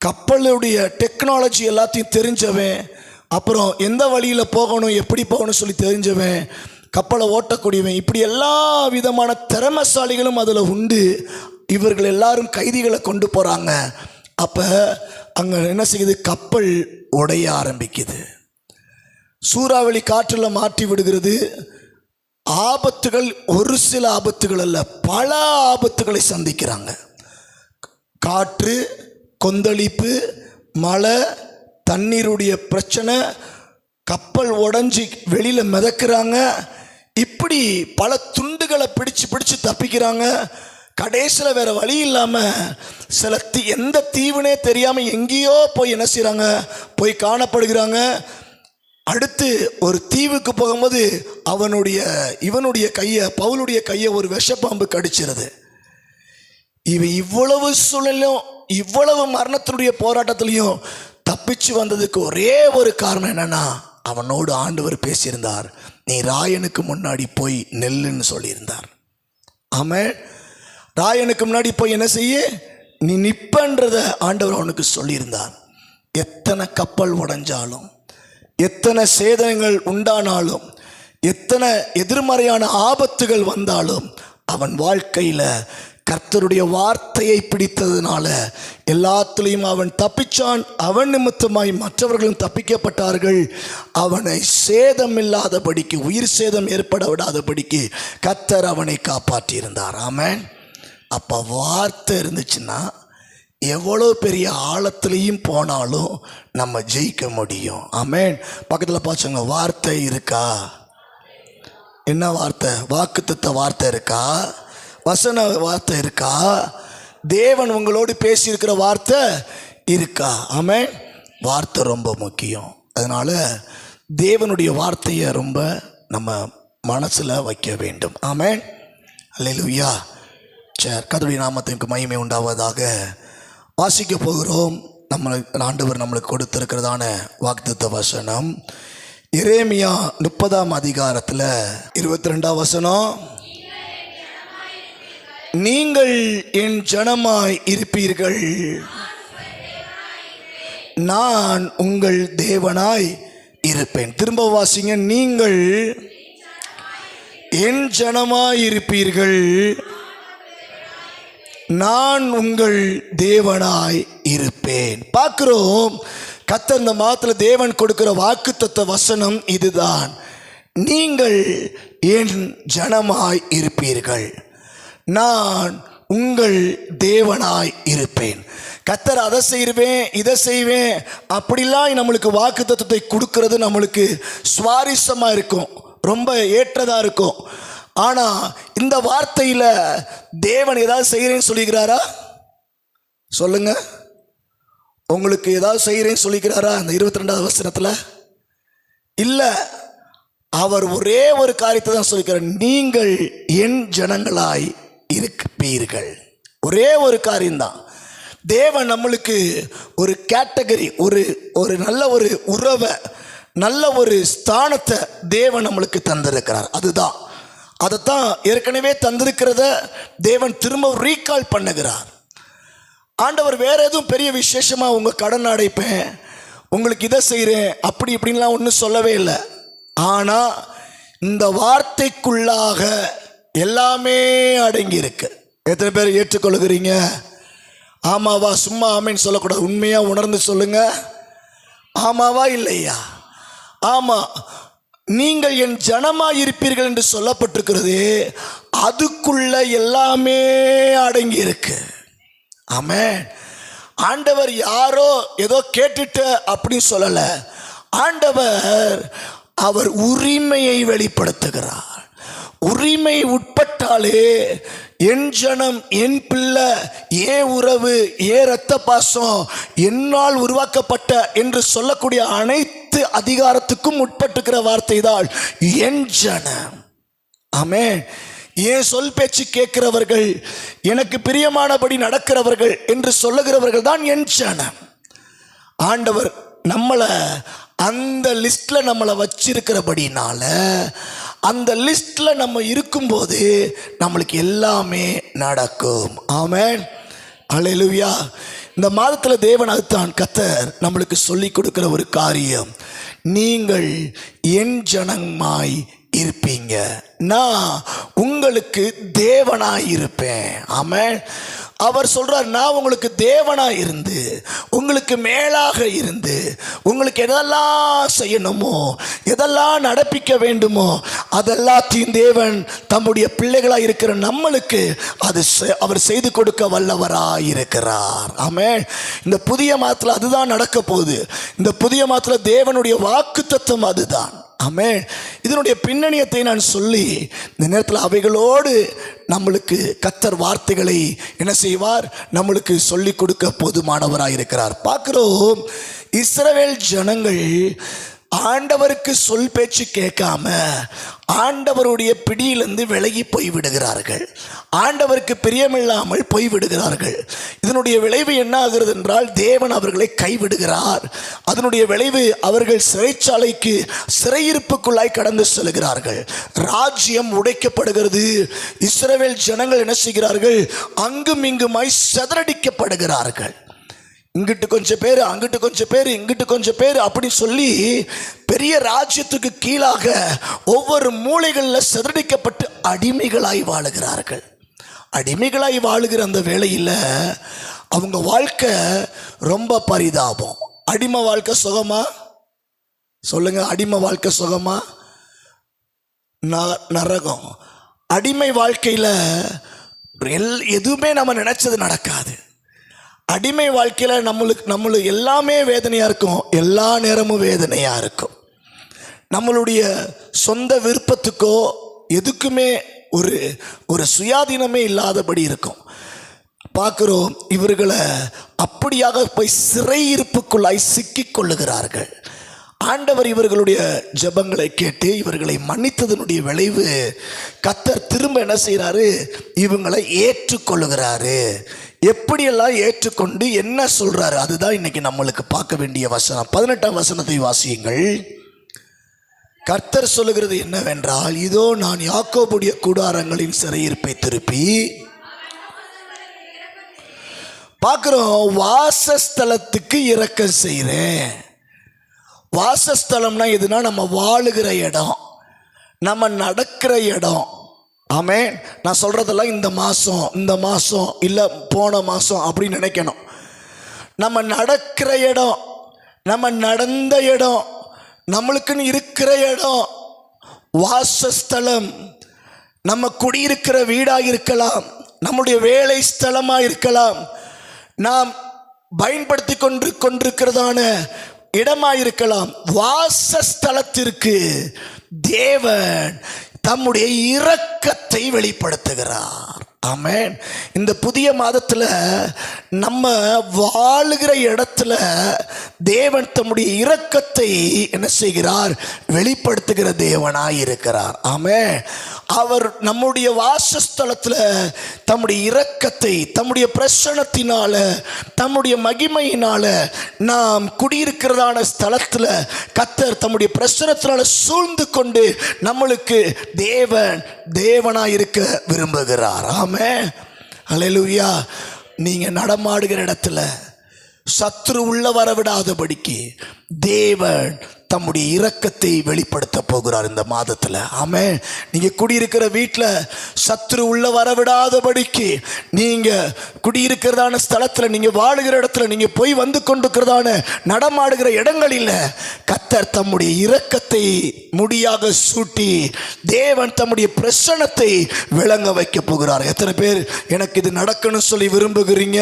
B: கப்பலுடைய டெக்னாலஜி எல்லாத்தையும் தெரிஞ்சவன், அப்புறம் எந்த வழியில் போகணும், எப்படி போகணும் சொல்லி தெரிஞ்சவன், கப்பலை ஓட்டக்கூடியவன், இப்படி எல்லா விதமான திறமைசாலிகளும் அதில் உண்டு. இவர்கள் எல்லாரும் கைதிகளை கொண்டு போகிறாங்க. அப்போ அங்கே என்ன செய்யுது, கப்பல் உடைய ஆரம்பிக்குது. சூறாவளி காற்றில் மாற்றி விடுகிறது. ஆபத்துகள் ஒரு சில ஆபத்துகள் அல்ல, பல ஆபத்துகளை சந்திக்கிறாங்க. காற்று, கொந்தளிப்பு, மழை, தண்ணீருடைய பிரச்சனை, கப்பல் உடஞ்சி வெளியில் மிதக்கிறாங்க. இப்படி பல துண்டுகளை பிடிச்சு தப்பிக்கிறாங்க. கடைசியில் வேறு வழி இல்லாமல் சில எந்த தீவுனே தெரியாமல் எங்கேயோ போய் என்ன செய்கிறாங்க, போய் காணப்படுகிறாங்க. அடுத்து ஒரு தீவுக்கு போகும்போது இவனுடைய கையை, பவுலுடைய கையை ஒரு விஷப்பாம்பு கடிச்சிருது. இவன் இவ்வளவு சூழலும் இவ்வளவு மரணத்தினுடைய போராட்டத்திலையும் தப்பிச்சு வந்ததுக்கு ஒரே ஒரு காரணம் என்னன்னா, அவனோடு ஆண்டவர் பேசியிருந்தார். நீ ராயனுக்கு முன்னாடி போய் நெல்லுன்னு சொல்லியிருந்தார். ஆமாம், ராயனுக்கு முன்னாடி போய் என்ன செய்ய, நீ நிப்பன்றத ஆண்டவர் அவனுக்கு சொல்லியிருந்தார். எத்தனை கப்பல் உடைஞ்சாலும், எத்தனை சேதங்கள் உண்டானாலும், எத்தனை எதிர்மறையான ஆபத்துகள் வந்தாலும், அவன் வாழ்க்கையில் கர்த்தருடைய வார்த்தையை பிடித்ததுனால எல்லாத்துலேயும் அவன் தப்பிச்சான். அவன் நிமித்தமாய் மற்றவர்களும் தப்பிக்கப்பட்டார்கள். அவனை சேதமில்லாதபடிக்கு, உயிர் சேதம் ஏற்பட விடாதபடிக்கு கர்த்தர் அவனை காப்பாற்றியிருந்தார். ஆமென். அப்போ வார்த்தை இருந்துச்சுன்னா எவ்வளோ பெரிய ஆழத்துலேயும் போனாலும் நம்ம ஜெயிக்க முடியும். ஆமென். பக்கத்தில் பார்த்துங்க, வார்த்தை இருக்கா? என்ன வார்த்தை? வாக்குத்தத்த வார்த்தை இருக்கா? வசன வார்த்தை இருக்கா? தேவன் உங்களோடு பேசியிருக்கிற வார்த்தை இருக்கா? ஆமென். வார்த்தை ரொம்ப முக்கியம். அதனால் தேவனுடைய வார்த்தையை ரொம்ப நம்ம மனசில் வைக்க வேண்டும். ஆமென். அல்லேலூயா. சரி, கர்த்தருடைய நாமத்திற்கு மகிமை உண்டாவதாக. வாசிக்க போகிறோம். ஆண்டவர் நம்மளுக்கு கொடுத்திருக்கிறதான வாக்குத்தத்த வசனம் எரேமியா 30ஆம் அதிகாரத்தில் 22ஆம் வசனம். நீங்கள் என் ஜனமாய் இருப்பீர்கள், நான் உங்கள் தேவனாய் இருப்பேன். திரும்ப வாசிங்க. நீங்கள் என் ஜனமாய் இருப்பீர்கள், நான் உங்கள் தேவனாய் இருப்பேன். பார்க்கிறோம், கர்த்தர் இந்த மாதத்தில் தேவன் கொடுக்கிற வாக்குத்தத்த வசனம் இதுதான். நீங்கள் என் ஜனமாய் இருப்பீர்கள், நான் உங்கள் தேவனாய் இருப்பேன். கர்த்தர் அதை செய்வேன், இதை செய்வேன் அப்படிலாம் நம்மளுக்கு வாக்குத்தத்தத்தை கொடுக்கறது நம்மளுக்கு சுவாரஸ்யமாக இருக்கும், ரொம்ப ஏற்றதாக இருக்கும். ஆனால் இந்த வார்த்தையில் தேவன் ஏதாவது செய்கிறேன்னு சொல்லிக்கிறாரா? சொல்லுங்க, உங்களுக்கு ஏதாவது செய்கிறேன்னு சொல்லிக்கிறாரா அந்த 22ஆவது வசனத்தில்? இல்லை, அவர் ஒரே ஒரு காரியத்தை தான் சொல்லிக்கிறார். நீங்கள் என் ஜனங்களாய் இருப்பீர்கள். ஒரே ஒரு காரியம்தான். தேவன் நம்மளுக்கு ஒரு கேட்டகரி, ஒரு நல்ல ஒரு உறவை, நல்ல ஒரு ஸ்தானத்தை தேவன் நம்மளுக்கு தந்திருக்கிறார். அதுதான், அதைத்தான் ஏற்கனவே தந்திருக்கிறத தேவன் திரும்ப ரீகால் பண்ணுகிறார். ஆண்டவர் வேற எதுவும் பெரிய விசேஷமாக உங்கள் கடன் அடைப்பேன், உங்களுக்கு இதை செய்கிறேன், அப்படி இப்படின்லாம் ஒன்றும் சொல்லவே இல்லை. ஆனால் இந்த வார்த்தைக்குள்ளாக எல்லாமே அடங்கி இருக்கு. எத்தனை பேர் ஏற்றுக்கொள்கிறீங்க? ஆமாவா? சும்மா ஆமேன்னு சொல்லக்கூடாது, உண்மையாக உணர்ந்து சொல்லுங்க. ஆமாவா இல்லையா? ஆமாம். நீங்கள் என் ஜனமாக இருப்பீர்கள் என்று சொல்லப்பட்டிருக்கிறது, அதுக்குள்ள எல்லாமே அடங்கி இருக்கு. ஆமென். ஆண்டவர் யாரோ ஏதோ கேட்டுட்டு அப்படின்னு சொல்லலை. ஆண்டவர் அவர் உரிமையை வெளிப்படுத்துகிறார். உரிமை உட்பட்டாலே என் ஜனம், என் பிள்ளை, ஏன் உறவு, ஏன் இரத்த பாசம், என்னால் உருவாக்கப்பட்ட என்று சொல்லக்கூடிய அனைத்து அதிகாரத்துக்கும் உட்பட்டுக்கிற வார்த்தை தான் என் ஜனம். ஆமென். ஏன் சொல் பேச்சு கேட்கிறவர்கள், எனக்கு பிரியமானபடி நடக்கிறவர்கள் என்று சொல்லுகிறவர்கள் தான் என் ஜனம். ஆண்டவர் நம்மளை அந்த லிஸ்ட்ல நம்மளை வச்சிருக்கிறபடினால, அந்த லிஸ்ட்ல நம்ம இருக்கும்போது நம்மளுக்கு எல்லாமே நடக்கும். ஆமென். அல்லேலூயா. இந்த மாதத்தில் தேவன் அதுதான் கர்த்தர் நம்மளுக்கு சொல்லி கொடுக்கிற ஒரு காரியம். நீங்கள் என் ஜனமாய் இருப்பீங்க, நான் உங்களுக்கு தேவனாய் இருப்பேன். ஆமென். அவர் சொல்றார், நான் உங்களுக்கு தேவனாய் இருந்து உங்களுக்கு மேலாக இருந்து உங்களுக்கு எதெல்லாம் செய்யணுமோ எதெல்லாம் நடப்பிக்க வேண்டுமோ அதெல்லாத்தையும் தேவன் தம்முடைய பிள்ளைகளாய் இருக்கிற நம்மளுக்கு அது அவர் செய்து கொடுக்க வல்லவராய் இருக்கிறார். ஆமென். இந்த புதிய மாதத்தில் அதுதான் நடக்க போகுது. இந்த புதிய மாதத்தில் தேவனுடைய வாக்குத்தத்தம் அதுதான். ஆமென். இதனுடைய பின்னணியத்தை நான் சொல்லி இந்த நேரத்தில் அவைகளோடு நம்மளுக்கு கர்த்தர் வார்த்தைகளை என்ன செய்வார், நம்மளுக்கு சொல்லி கொடுக்க போதுமானவராக இருக்கிறார். பார்க்கிறோம், இஸ்ரவேல் ஜனங்கள் ஆண்டவருக்கு சொல் பேச்சு கேட்காம ஆண்டவருடைய பிடியிலிருந்து விலகி போய்விடுகிறார்கள். ஆண்டவருக்கு பிரியமில்லாமல் போய்விடுகிறார்கள். இதனுடைய விளைவு என்ன ஆகிறது என்றால், தேவன் அவர்களை கைவிடுகிறார். அதனுடைய விளைவு அவர்கள் சிறைச்சாலைக்கு சிறையிருப்புக்குள்ளாய் கடந்து செல்கிறார்கள். ராஜ்யம் உடைக்கப்படுகிறது. இஸ்ரவேல் ஜனங்கள் என்ன செய்கிறார்கள், அங்கும் இங்குமாய் சிதறடிக்கப்படுகிறார்கள். இங்கிட்டு கொஞ்சம் பேர், அங்கிட்டு கொஞ்சம் பேர், இங்கிட்டு கொஞ்சம் பேர் அப்படி சொல்லி பெரிய ராஜ்யத்துக்கு கீழாக ஒவ்வொரு மூலைகளில் சிதறடிக்கப்பட்டு அடிமைகளாய் வாழுகிறார்கள். அடிமைகளாய் வாழுகிற அந்த வேளையில் அவங்க வாழ்க்கை ரொம்ப பரிதாபம். அடிமை வாழ்க்கை சுகமா சொல்லுங்க? அடிமை வாழ்க்கை சுகமா? நரகம். அடிமை வாழ்க்கையில் எதுவுமே நம்ம நினைச்சது நடக்காது. அடிமை வாழ்க்கையில் நம்மளுக்கு எல்லாமே வேதனையாக இருக்கும், எல்லா நேரமும் வேதனையாக இருக்கும். நம்மளுடைய சொந்த விருப்பத்துக்கோ எதுக்குமே ஒரு சுயாதீனமே இல்லாதபடி இருக்கும். பார்க்குறோம், இவர்களை அப்படியாக போய் சிறையிருப்புக்குள்ளாய் சிக்கிக் கொள்ளுகிறார்கள். ஆண்டவர் இவர்களுடைய ஜெபங்களை கேட்டு இவர்களை மன்னித்ததனுடைய விளைவு கர்த்தர் திரும்ப என்ன செய்கிறாரு, இவங்களை ஏற்றுக்கொள்ளுகிறாரு. எப்படியெல்லாம் ஏற்றுக்கொண்டு என்ன சொல்றாரு, அதுதான் இன்னைக்கு நம்மளுக்கு பார்க்க வேண்டிய வசனம். 18ஆம் வசனத்தை வாசியுங்கள். கர்த்தர் சொல்லுகிறது என்னவென்றால், இதோ நான் யாக்கோபுடைய கூடாரங்களின் சிறையிருப்பை திருப்பி பார்க்கிறோம், வாசஸ்தலத்துக்கு இரக்கம் செய்கிறேன். வாசஸ்தலம்னா எதுனா, நம்ம வாழுகிற இடம், நம்ம நடக்கிற இடம். ஆமென். நான் சொல்கிறதெல்லாம் இந்த மாதம் இல்லை போன மாதம் அப்படின்னு நினைக்கணும். நம்ம நடக்கிற இடம், நம்ம நடந்த இடம், நம்மளுக்குன்னு இருக்கிற இடம் வாசஸ்தலம். நம்ம குடியிருக்கிற வீடாக இருக்கலாம், நம்முடைய வேலை ஸ்தலமாக இருக்கலாம், நாம் பயன்படுத்தி கொண்டிருக்கிறதான இடமாயிருக்கலாம். வாசஸ்தலத்திற்கு தேவன் தம்முடைய இரக்கத்தை வெளிப்படுத்துகிறார். ஆமென். இந்த புதிய மாதத்தில் நம்ம வாழுகிற இடத்துல தேவன் தம்முடைய இரக்கத்தை என்ன செய்கிறார், வெளிப்படுத்துகிற தேவனாய் இருக்கிறார். ஆமென். அவர் நம்முடைய வாசஸ்தலத்தில் தம்முடைய இரக்கத்தை, தம்முடைய பிரசன்னத்தினால, தம்முடைய மகிமையினால நாம் குடியிருக்கிறதான ஸ்தலத்தில் கர்த்தர் தம்முடைய பிரசன்னத்தினால சூழ்ந்து கொண்டு நம்மளுக்கு தேவனாய் இருக்க விரும்புகிறார். ஆமென். அல்லேலூயா. நீங்க நடமாடுகிற இடத்துல சத்ரு உள்ள வரவிடாதபடிக்கு தேவன் தம்முடைய இரக்கத்தை வெளிப்படுத்த போகிறார் இந்த மாதத்தில். ஆமென். நீங்கள் குடியிருக்கிற வீட்டில் சத்ரு உள்ள வரவிடாதபடிக்கு, நீங்கள் குடியிருக்கிறதான ஸ்தலத்தில், நீங்கள் வாழுகிற இடத்துல, நீங்கள் போய் வந்து கொண்டிருக்கிறதான நடமாடுகிற இடங்களில் கர்த்தர் தம்முடைய இரக்கத்தை முடியாக சூட்டி தேவன் தம்முடைய பிரசன்னத்தை விளங்க வைக்க போகிறார். எத்தனை பேர் எனக்கு இது நடக்கணும்னு சொல்லி விரும்புகிறீங்க?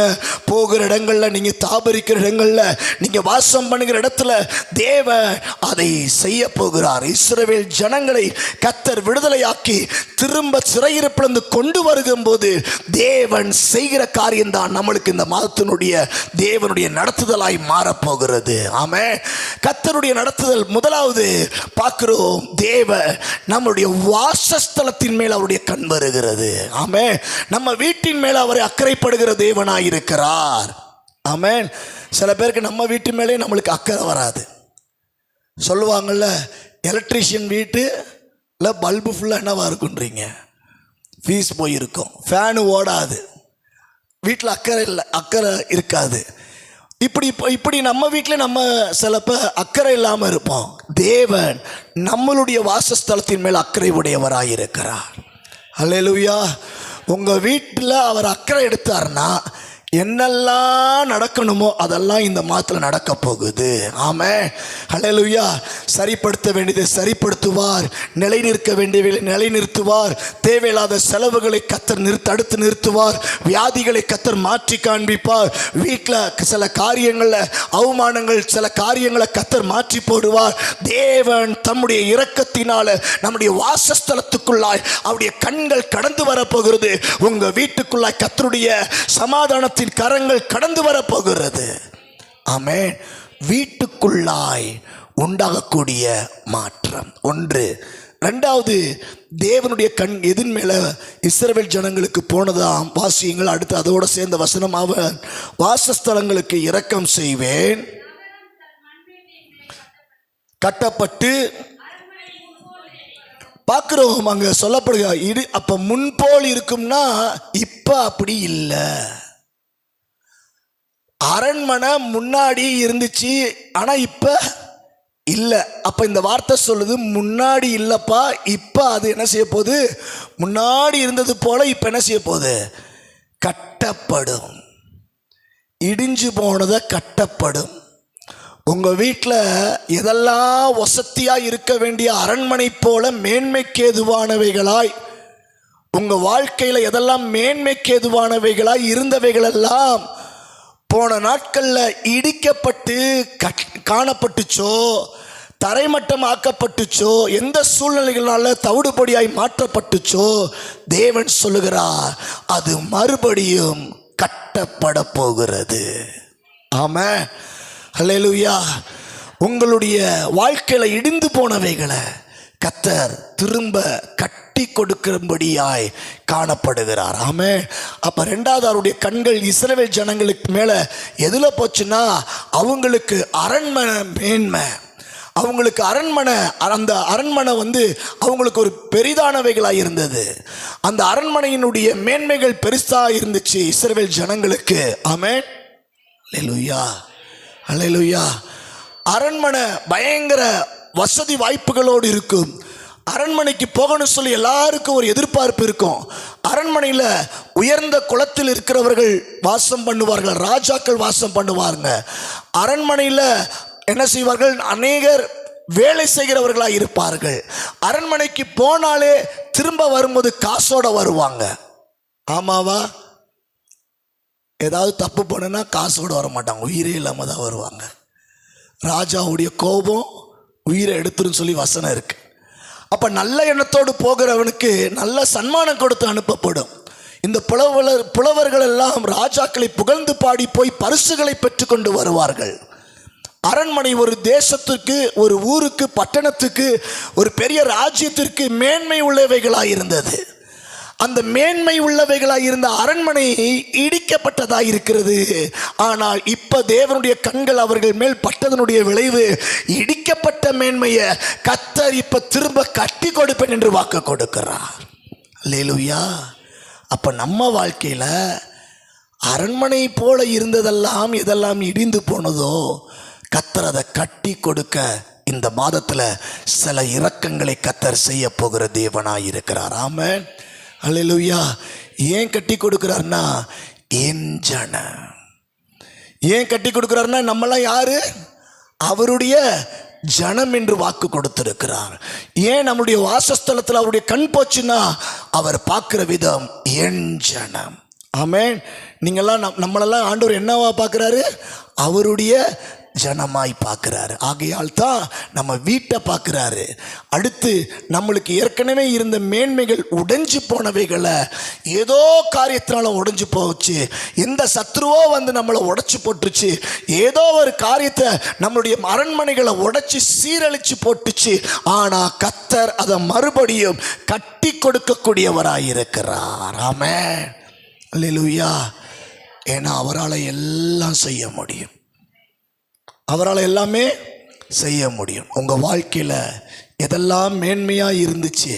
B: போகிற இடங்களில், நீங்கள் தாபரிக்கிற இடங்களில், நீங்கள் வாசம் பண்ணுகிற இடத்துல தேவன் அதை செய்ய போகிறார். இஸ்ரவேல் ஜனங்களை கர்த்தர் விடுதலையாக்கி திரும்ப சிறையிருப்பிலிருந்து கொண்டு வரும்போது தேவன் செய்கிற காரியம்தான் நம்மளுக்கு இந்த மாதத்தினுடைய தேவனுடைய நடத்துதலாய் மாறப்போகிறது. ஆமென். கர்த்தருடைய நடத்துதல் முதலாவது பார்க்கிறோம், நம்முடைய வாசஸ்தலத்தின் மேல் அவருடைய கண் வருகிறது. ஆமென். நம்ம வீட்டின் மேல் அவரை அக்கறைப்படுகிற தேவனாய் இருக்கிறார். ஆமென். சில பேருக்கு நம்ம வீட்டு மேலே நம்மளுக்கு அக்கறை வராது. சொல்லுவாங்கள்ல, எலக்ட்ரிஷியன் வீட்டில் பல்பு ஃபுல்லாக என்னவா இருக்குன்றீங்க, ஃபீஸ் போயிருக்கும், ஃபேனு ஓடாது, வீட்டில் அக்கறை இருக்காது. இப்படி நம்ம வீட்டில் நம்ம சிலப்ப அக்கறை இல்லாமல் இருப்போம். தேவன் நம்மளுடைய வாசஸ்தலத்தின் மேல் அக்கறை உடையவராயிருக்கிறார். அல்லேலூயா. உங்கள் வீட்டில் அவர் அக்கறை எடுத்தார்னா என்னெல்லாம் நடக்கணுமோ அதெல்லாம் இந்த மாதத்தில் நடக்க போகுது. ஆமென். ஹல்லேலூயா. சரிப்படுத்த வேண்டியதை சரிப்படுத்துவார், நிலைநிற்க வேண்டியவை நிலைநிறுத்துவார், தேவையில்லாத செலவுகளை கத்தர் தடுத்து நிறுத்துவார், வியாதிகளை கத்தர் மாற்றி காண்பிப்பார், வீட்டில் சில காரியங்களில் அவமானங்கள் சில காரியங்களை கத்தர் மாற்றி போடுவார். தேவன் தம்முடைய இரக்கத்தினால நம்முடைய வாசஸ்தலத்துக்குள்ளாய் அவருடைய கண்கள் கடந்து வரப்போகிறது. உங்கள் வீட்டுக்குள்ளாய் கத்தருடைய சமாதானத்தின் கரங்கள் கடந்து வரப்போகிறது. ஆமென். வீட்டுக்குள்ளாய் உண்டாகக்கூடிய மாற்றம் ஒன்று. இரண்டாவது, தேவனுடைய கண் எதின் மேல இஸ்ரவேல் ஜனங்களுக்கு போனதாம். வாசியுங்கள். அடுத்து அதோடு சேர்ந்த வசனம், அவன் வாசஸ்தலங்களுக்கு இரக்கம் செய்வேன், கட்டப்பட்டு பார்க்கிறோம். அங்க சொல்லப்படுக அப்ப முன்போல் இருக்கும்னா இப்ப அப்படி இல்லை. அரண்மனை முன்னாடி இருந்துச்சு, ஆனா இப்ப இல்லை. அப்ப இந்த வார்த்தை சொல்லுது, முன்னாடி இல்லப்பா, இப்ப அது என்ன செய்ய போகுது? முன்னாடி இருந்தது போல இப்ப என்ன செய்ய போகுது? கட்டப்படும். இடிஞ்சு போனதை கட்டப்படும். உங்க வீட்டில் எதெல்லாம் வசதியாக இருக்க வேண்டிய அரண்மனை போல மேன்மைக்கு ஏதுவானவைகளாய், உங்க வாழ்க்கையில் எதெல்லாம் மேன்மைக்கு ஏதுவானவைகளாய் இருந்தவைகளெல்லாம் போன நாட்களில் இடிக்கப்பட்டு காணப்பட்டுச்சோ, தரைமட்டம் ஆக்கப்பட்டுச்சோ, எந்த சூழ்நிலைகளால தவிடுபடியாய் மாற்றப்பட்டுச்சோ, தேவன் சொல்லுகிறார் அது மறுபடியும் கட்டப்பட போகிறது. ஆமென். ஹல்லேலூயா. உங்களுடைய வாழ்க்கையில் இடிந்து போனவைகளை கத்தர் திரும்ப கட்டி கொடுக்கும்படியாய் காணப்படுகிறார். ஆமென். அப்போ ரெண்டாவது, அவருடைய கண்கள் இஸ்ரவேல் ஜனங்களுக்கு மேலே எதில் போச்சுன்னா, அவங்களுக்கு அரண்மனை மேன்மை, அவங்களுக்கு அரண்மனை, அந்த அரண்மனை அவங்களுக்கு ஒரு பெரிதானவைகளாக இருந்தது. அந்த அரண்மனையினுடைய மேன்மைகள் பெருசாக இருந்துச்சு இஸ்ரவேல் ஜனங்களுக்கு. ஆமென். அல்லேலூயா. அல்லேலூயா. அரண்மனை பயங்கர வசதி வாய்ப்புகளோடு இருக்கும். அரண்மனைக்கு போகணும்னு சொல்லி எல்லாருக்கும் ஒரு எதிர்பார்ப்பு இருக்கும். அரண்மனையில் உயர்ந்த குலத்தில் இருக்கிறவர்கள் வாசம் பண்ணுவார்கள், ராஜாக்கள் வாசம் பண்ணுவாங்க. அரண்மனையில் என்ன செய்வார்கள்? அநேகர் வேலை செய்கிறவர்களாக இருப்பார்கள். அரண்மனைக்கு போனாலே திரும்ப வரும்போது காசோட வருவாங்க. ஆமாவா? ஏதாவது தப்பு பண்ணுனா காசோட வர மாட்டாங்க, உயிரே இல்லாமல் தான் வருவாங்க. ராஜாவுடைய கோபம் உயிரை எடுத்துருன்னு சொல்லி வசனம் இருக்கு. அப்போ நல்ல எண்ணத்தோடு போகிறவனுக்கு நல்ல சன்மானம் கொடுத்து அனுப்பப்படும். இந்த புலவர்கள் எல்லாம் ராஜாக்களை புகழ்ந்து பாடி போய் பரிசுகளை பெற்றுக்கொண்டு வருவார்கள். அரண்மனை ஒரு தேசத்துக்கு, ஒரு ஊருக்கு, பட்டணத்துக்கு, ஒரு பெரிய ராஜ்யத்திற்கு மேன்மை உள்ளவைகளாக இருந்தது. அந்த மேன்மை உள்ளவைகளாக இருந்த அரண்மனை இடிக்கப்பட்டதாக இருக்கிறது. ஆனால் இப்ப தேவனுடைய கண்கள் அவர்கள் மேல் பட்டதனுடைய விளைவு, இடிக்கப்பட்ட மேன்மையை கத்தர் இப்ப திரும்ப கட்டி கொடுப்பேன் என்று வாக்கு கொடுக்கிறார். அல்லேலூயா. அப்ப நம்ம வாழ்க்கையில அரண்மனை போல இருந்ததெல்லாம் எதெல்லாம் இடிந்து போனதோ, கத்தர் அதை கட்டி கொடுக்க இந்த மாதத்துல சில இரக்கங்களை கத்தர் செய்ய போகிற தேவனாய் இருக்கிறார். ஆமென். அல்லேலூயா. ஏன் கட்டி கொடுக்கிறார்னா, என் ஜனம். ஏன் கட்டி கொடுக்கிறார்னா, நம்மளாம் யாரு? அவருடைய ஜனம் என்று வாக்கு கொடுத்திருக்கிறார். ஏன் நம்முடைய வாசஸ்தலத்தில் அவருடைய கண் போச்சுன்னா, அவர் பார்க்கிற விதம் என் ஜனம். ஆமென். நீங்கள்லாம் நம்மளெல்லாம் ஆண்டவர் என்னவா பார்க்குறாரு? அவருடைய ஜனமாய் பார்க்குறாரு. ஆகையால் தான் நம்ம வீட்டை பார்க்குறாரு. அடுத்து நம்மளுக்கு ஏற்கனவே இருந்த மேன்மைகள் உடைஞ்சு போனவைகளை ஏதோ காரியத்தினால உடைஞ்சு போச்சு. எந்த சத்ருவோ நம்மளை உடைச்சு போட்டுருச்சு. ஏதோ ஒரு காரியத்தை நம்மளுடைய அரண்மனைகளை உடைச்சி சீரழிச்சு போட்டுச்சு. ஆனால் கத்தர் அதை மறுபடியும் கட்டி கொடுக்கக்கூடியவராயிருக்கிறார். ஆமென். அல்லேலூயா. ஏன்னா அவரால் எல்லாம் செய்ய முடியும். அவரால் எல்லாமே செய்ய முடியும். உங்கள் வாழ்க்கையில் எதெல்லாம் மேன்மையாக இருந்துச்சு,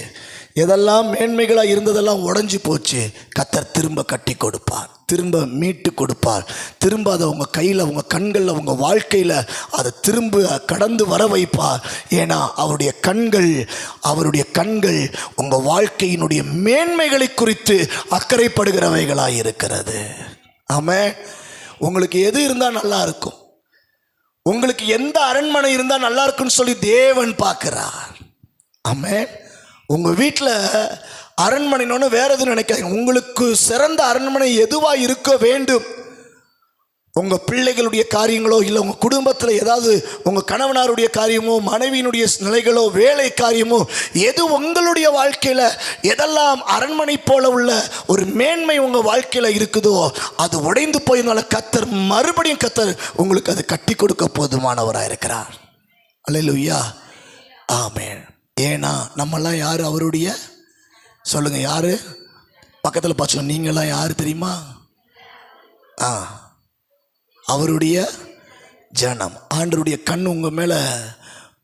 B: எதெல்லாம் மேன்மைகளாக இருந்ததெல்லாம் உடஞ்சி போச்சு, கர்த்தர் திரும்ப கட்டி கொடுப்பார், திரும்ப மீட்டு கொடுப்பார். திரும்ப அதை உங்கள் கையில், உங்கள் கண்களில், உங்கள் வாழ்க்கையில் அதை திரும்ப கடந்து வர வைப்பார். ஏன்னா அவருடைய கண்கள் உங்கள் வாழ்க்கையினுடைய மேன்மைகளை குறித்து அக்கறைப்படுகிறவைகளாக இருக்கிறது. ஆமென். உங்களுக்கு எது இருந்தால் நல்லா இருக்கும், உங்களுக்கு எந்த அரண்மனை இருந்தால் நல்லா இருக்குன்னு சொல்லி தேவன் பார்க்கிறார். ஆமென். உங்கள் வீட்டில் அரண்மனைன்னு வேற எதுவும் நினைக்காதீங்க. உங்களுக்கு சிறந்த அரண்மனை எதுவாக இருக்க வேண்டும்? உங்கள் பிள்ளைகளுடைய காரியங்களோ, இல்லை உங்கள் குடும்பத்தில் ஏதாவது உங்கள் கணவனாருடைய காரியமோ, மனைவியினுடைய நிலைகளோ, வேலை காரியமோ, எது உங்களுடைய வாழ்க்கையில் எதெல்லாம் அரண்மனை போல உள்ள ஒரு மேன்மை உங்கள் வாழ்க்கையில் இருக்குதோ அது உடைந்து போயிருந்தால மறுபடியும் கர்த்தர் உங்களுக்கு அதை கட்டி கொடுக்க போதுமானவராக இருக்கிறார். அல்லேலூயா. ஆமென். ஏன்னா நம்மெல்லாம் யார்? அவருடைய, சொல்லுங்கள் யார்? பக்கத்தில் பார்த்து நீங்களாம் யார் தெரியுமா? அவருடைய ஜனம். ஆண்டவருடைய கண் உங்கள் மேலே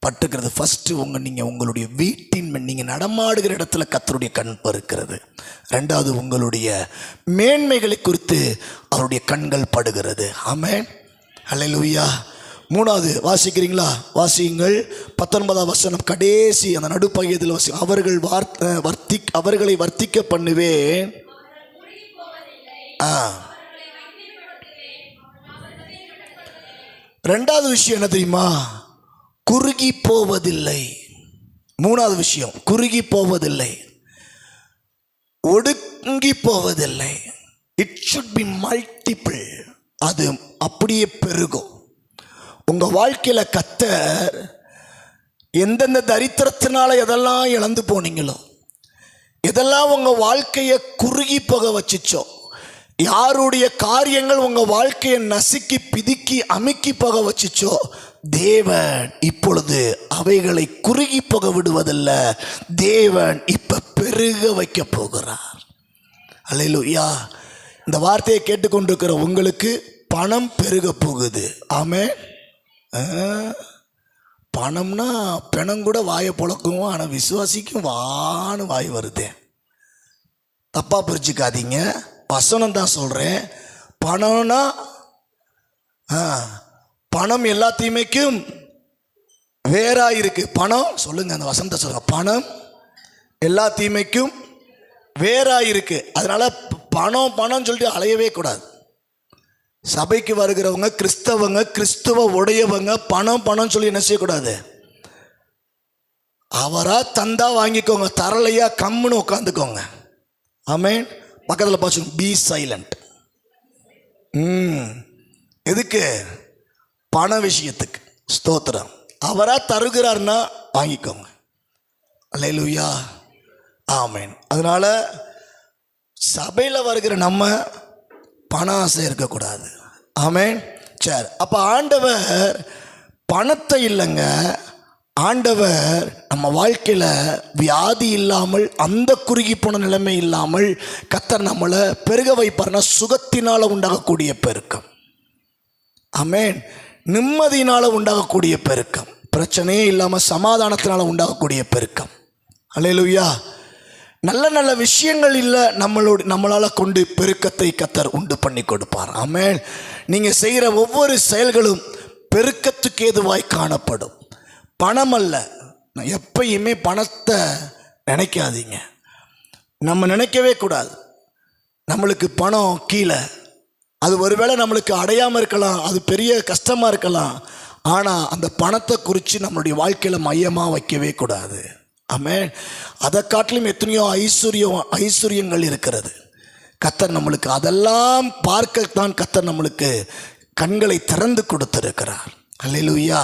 B: பட்டுக்கிறது. ஃபஸ்ட்டு நீங்கள் உங்களுடைய வீட்டின் நீங்கள் நடமாடுகிற இடத்துல கர்த்தருடைய கண் இருக்கிறது. ரெண்டாவது, உங்களுடைய மேன்மைகளை குறித்து அவருடைய கண்கள் படுகிறது. ஆமென். அல்லேலூயா. மூணாவது வாசிக்கிறீங்களா? வாசியுங்கள். 19ஆம் வசனம் கடைசி அந்த நடுப்பகுதியில் வாசி. அவர்களை வர்த்திக்க பண்ணுவேன். ரெண்டாவது விஷயம் என்ன தெரியுமா? குறுகி போவதில்லை. மூணாவது விஷயம் குறுகி போவதில்லை, ஒடுங்கி போவதில்லை. It should be multiple. அது அப்படியே பெருகும். உங்கள் வாழ்க்கையில் கர்த்தர் எந்தெந்த தரித்திரத்தினால எதெல்லாம் இழந்து போனீங்களோ, எதெல்லாம் உங்கள் வாழ்க்கையை குறுகி போக வச்சிச்சோ, யாருடைய காரியங்கள் உங்கள் வாழ்க்கையை நசுக்கி பிதுக்கி அமுக்கி போக வச்சிச்சோ, தேவன் இப்பொழுது அவைகளை குறுகி போக விடுவதில்ல. தேவன் இப்போ பெருக வைக்க போகிறார். அல்லேலூயா. இந்த வார்த்தையை கேட்டுக்கொண்டிருக்கிற உங்களுக்கு பணம் பெருக போகுது. ஆமென். பணம்னா பிணம் கூட வாயை பொழக்கும், ஆனால் விசுவாசிக்கும் வான்னு வாய் வருது. தப்பாக பிரிச்சுக்காதீங்க, வசனம் தான் சொல்கிறேன். பணம்னா பணம் எல்லா தீமைக்கும் வேறா இருக்கு. பணம் சொல்லுங்க, அந்த வசனத்தை சொல்லுங்க. பணம் எல்லா தீமைக்கும் வேறா இருக்கு. அதனால பணம் சொல்லிட்டு அலையவே கூடாது. சபைக்கு வருகிறவங்க, கிறிஸ்தவ உடையவங்க பணம் சொல்லி என்ன செய்யக்கூடாது? அவரா தந்தா வாங்கிக்கோங்க, தரலையா கம்முன்னு உட்காந்துக்கோங்க. ஆமென். பக்கத்தில் பார்த்து பி சைலண்ட். எதுக்கு? பண விஷயத்துக்கு. ஸ்தோத்திரம். அவரா தருகிறார்னா வாங்கிக்கோங்க. அல்லேலூயா. ஆமென். அதனால சபையில் வருகிற நம்ம பண ஆசை இருக்கக்கூடாது. ஆமென். சரி, அப்போ ஆண்டவர் பணத்தை இல்லைங்க, ஆண்டவர் நம்ம வாழ்க்கையில் வியாதி இல்லாமல், அந்த குறுகி போன நிலைமை இல்லாமல் கர்த்தர் நம்மளை பெருக வைப்பார்னா சுகத்தினால் உண்டாகக்கூடிய பெருக்கம். ஆமென். நிம்மதியினால் உண்டாகக்கூடிய பெருக்கம், பிரச்சனையே இல்லாமல் சமாதானத்தினால் உண்டாகக்கூடிய பெருக்கம். அல்லேலூயா. நல்ல நல்ல விஷயங்கள் இல்லை நம்மளால் கொண்டு பெருக்கத்தை கர்த்தர் உண்டு பண்ணி கொடுப்பார். ஆமென். நீங்கள் செய்கிற ஒவ்வொரு செயல்களும் பெருக்கத்துக்கு ஏதுவாய் காணப்படும். பணம் அல்ல. எப்பயுமே பணத்தை நினைக்காதீங்க. நம்ம நினைக்கவே கூடாது. நம்மளுக்கு பணம் கீழே, அது ஒருவேளை நம்மளுக்கு அடையாமல் இருக்கலாம், அது பெரிய கஷ்டமாக இருக்கலாம். ஆனால் அந்த பணத்தை குறித்து நம்மளுடைய வாழ்க்கையில் மையமாக வைக்கவே கூடாது. ஆமென். அதை காட்டிலும் எத்தனையோ ஐஸ்வர்யங்கள் இருக்கிறது. கர்த்தர் நம்மளுக்கு அதெல்லாம் பார்க்கத்தான் கர்த்தர் நம்மளுக்கு கண்களை திறந்து கொடுத்திருக்கிறார். அல்லேலூயா.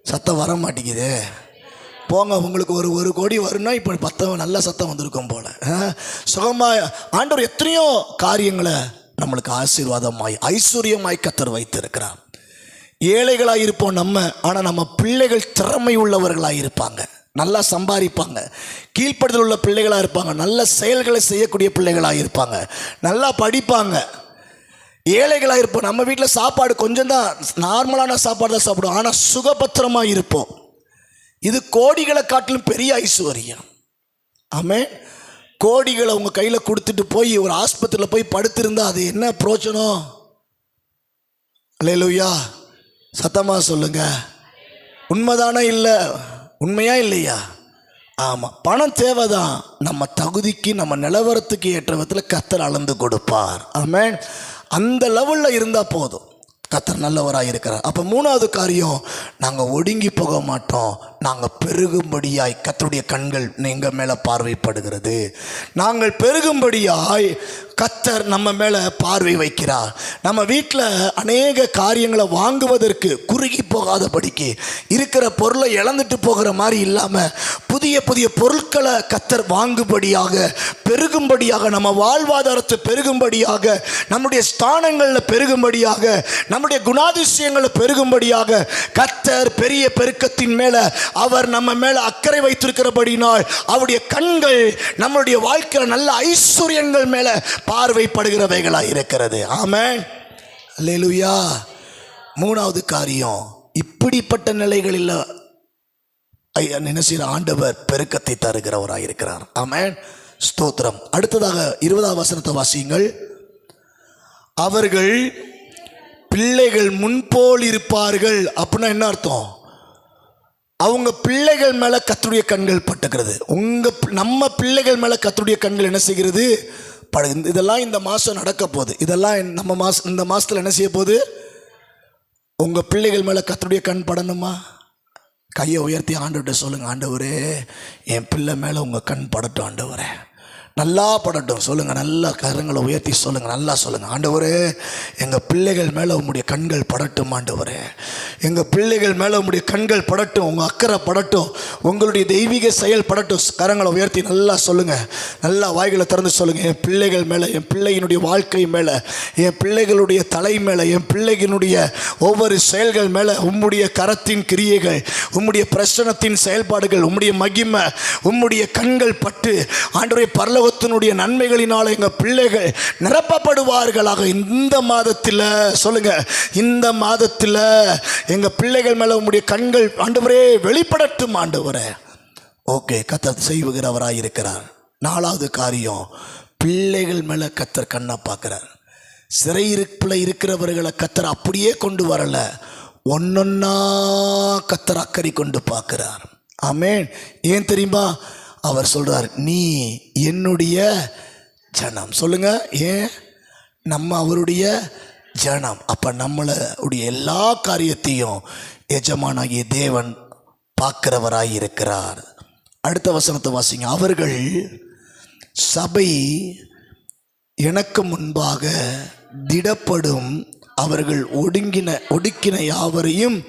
B: சத்தம் வர மாட்டேங்குது. போங்க, உங்களுக்கு ஒரு கோடி வரும்னா இப்போ 10 நல்ல சத்தம் வந்திருக்கும் போல. சுகமாக ஆண்டவர் எத்தனையோ காரியங்களை நம்மளுக்கு ஆசீர்வாதமாய் ஐஸ்வர்யமாய் கர்த்தர் வைத்திருக்கிறார். ஏழைகளாக இருப்போம் நம்ம, ஆனால் நம்ம பிள்ளைகள் திறமை உள்ளவர்களாக இருப்பாங்க, நல்லா சம்பாதிப்பாங்க, கீழ்ப்படுதல் உள்ள பிள்ளைகளாக இருப்பாங்க, நல்ல செயல்களை செய்யக்கூடிய பிள்ளைகளாக இருப்பாங்க, நல்லா படிப்பாங்க. ஏழைகளாக இருப்போம். நம்ம வீட்டில் சாப்பாடு கொஞ்சம் தான், நார்மலான சாப்பாடு தான் சாப்பிடுவோம், ஆனால் சுகபத்திரமாக இருப்போம். இது கோடிகளை காட்டிலும் பெரிய ஐஸ்வர்யம். ஆமென். கோடிகளை உங்கள் கையில் கொடுத்துட்டு போய் ஒரு ஆஸ்பத்திரியில் போய் படுத்திருந்தா அது என்ன பிரோஜனம்? அல்லேலூயா, சத்தமாக சொல்லுங்க. உண்மைதானே? இல்லை, உண்மையா இல்லையா? ஆமாம், பணம் தேவைதான். நம்ம தகுதிக்கு நம்ம நிலவரத்துக்கு ஏற்ற விதத்தில் கர்த்தர் அளந்து கொடுப்பார். ஆமென். அந்த லெவலில் இருந்தால் போதும், கர்த்தர் நல்லவராக இருக்கிறார். அப்போ மூணாவது காரியம், நாங்கள் ஒடுங்கி போக மாட்டோம், நாங்கள் பெருகும்படியாய் கர்த்தருடைய கண்கள் எங்கள் மேலே பார்வைப்படுகிறது. நாங்கள் பெருகும்படியாய் கர்த்தர் நம்ம மேலே பார்வை வைக்கிறார். நம்ம வீட்டில் அநேக காரியங்களை வாங்குவதற்கு குறுகி போகாதபடிக்கு, இருக்கிற பொருளை இழந்துட்டு போகிற மாதிரி இல்லாமல் புதிய புதிய பொருட்களை கர்த்தர் வாங்கும்படியாக, பெருகும்படியாக, நம்ம வாழ்வாதாரத்தை பெருகும்படியாக, நம்முடைய ஸ்தானங்களில் பெருகும்படியாக, நம்முடைய குணாதிசயங்களில் பெருகும்படியாக கர்த்தர் பெரிய பெருக்கத்தின் மேலே அவர் நம்ம மேலே அக்கறை வைத்திருக்கிறபடினால் அவருடைய கண்கள் நம்முடைய வாழ்க்கையில் நல்ல ஐஸ்வர்யங்கள் மேலே பார்வைப்படுகிறவைகளாக இருக்கிறது. ஆமென், அல்லேலூயா. மூணாவது காரியம், இப்படிப்பட்ட நிலைகளில் என்ன செய்கிற ஆண்டவர் பெருக்கத்தை தருகிறவராக இருக்கிறார். ஆமென், ஸ்தோத்திரம். அடுத்ததாக 20வது வசனத்தை வாசியுங்கள். அவர்கள் பிள்ளைகள் முன்போல் இருப்பார்கள். அப்படின்னா என்ன அர்த்தம்? அவங்க பிள்ளைகள் மேலே கர்த்தருடைய கண்கள் பட்டுகிறது. நம்ம பிள்ளைகள் மேலே கர்த்தருடைய கண்கள் என்ன செய்கிறது? இதெல்லாம் இந்த மாதம் நடக்க போகுது. இதெல்லாம் இந்த மாதத்தில் என்ன செய்ய போகுது? உங்கள் பிள்ளைகள் மேலே கர்த்தருடைய கண் படணுமா? கையை உயர்த்தி ஆண்டவர்கிட்ட சொல்லுங்கள், ஆண்டவரே என் பிள்ளை மேலே உங்கள் கண் படட்டும் ஆண்டவரே, நல்லா படட்டும். சொல்லுங்கள், நல்லா கரங்களை உயர்த்தி சொல்லுங்கள், நல்லா சொல்லுங்கள். ஆண்டவரே எங்கள் பிள்ளைகள் மேலே உங்களுடைய கண்கள் படட்டும் ஆண்டவரே, எங்கள் பிள்ளைகள் மேலே உங்களுடைய கண்கள் படட்டும், உங்கள் அக்கறை படட்டும், உங்களுடைய தெய்வீக செயல் படட்டும். கரங்களை உயர்த்தி நல்லா சொல்லுங்கள், நல்லா வாய்களை திறந்து சொல்லுங்கள். என் பிள்ளைகள் மேலே, என் பிள்ளையினுடைய வாழ்க்கை மேலே, என் பிள்ளைகளுடைய தலை மேலே, என் பிள்ளைகளுடைய ஒவ்வொரு செயல்கள் மேலே உம்முடைய கரத்தின் கிரியைகள், உம்முடைய பிரசனத்தின் செயல்பாடுகள், உம்முடைய மகிமை, உம்முடைய கண்கள் பட்டு ஆண்டவரே பரலோகத்தினுடைய நன்மைகளினால் எங்கள் பிள்ளைகள் நிரப்பப்படுவார்களாக. இந்த மாதத்தில் சொல்லுங்க, இந்த மாதத்தில் எங்கள் பிள்ளைகள் மேலே உம்முடைய கண்கள் ஆண்டவரே வெளிப்படட்டும் ஆண்டவரே. ஓகே, கர்த்தர் செய்கிறவராக இருக்கிறார். நாலாவது காரியம், பிள்ளைகள் மேலே கர்த்தர் கண்ணை பார்க்கிறார். சிறையிருப்பில் இருக்கிறவர்களை கர்த்தர் அப்படியே கொண்டு வரல, ஒன்னொன்னா கர்த்தர் அக்கறை கொண்டு பார்க்கிறார். ஆமென். ஏன் தெரியுமா? அவர் சொல்றார், நீ என்னுடைய ஜனம். சொல்லுங்க, ஏன்? நம்ம அவருடைய ஜனம். அப்ப நம்மளுடைய எல்லா காரியத்தையும் எஜமானாகிய தேவன் பார்க்கிறவராய் இருக்கிறார். அடுத்த வசனத்தை வாசிங்க. அவர்கள் சபை எனக்கு முன்பாக திடப்படும், அவர்கள் ஒடுக்கின யாவரையும்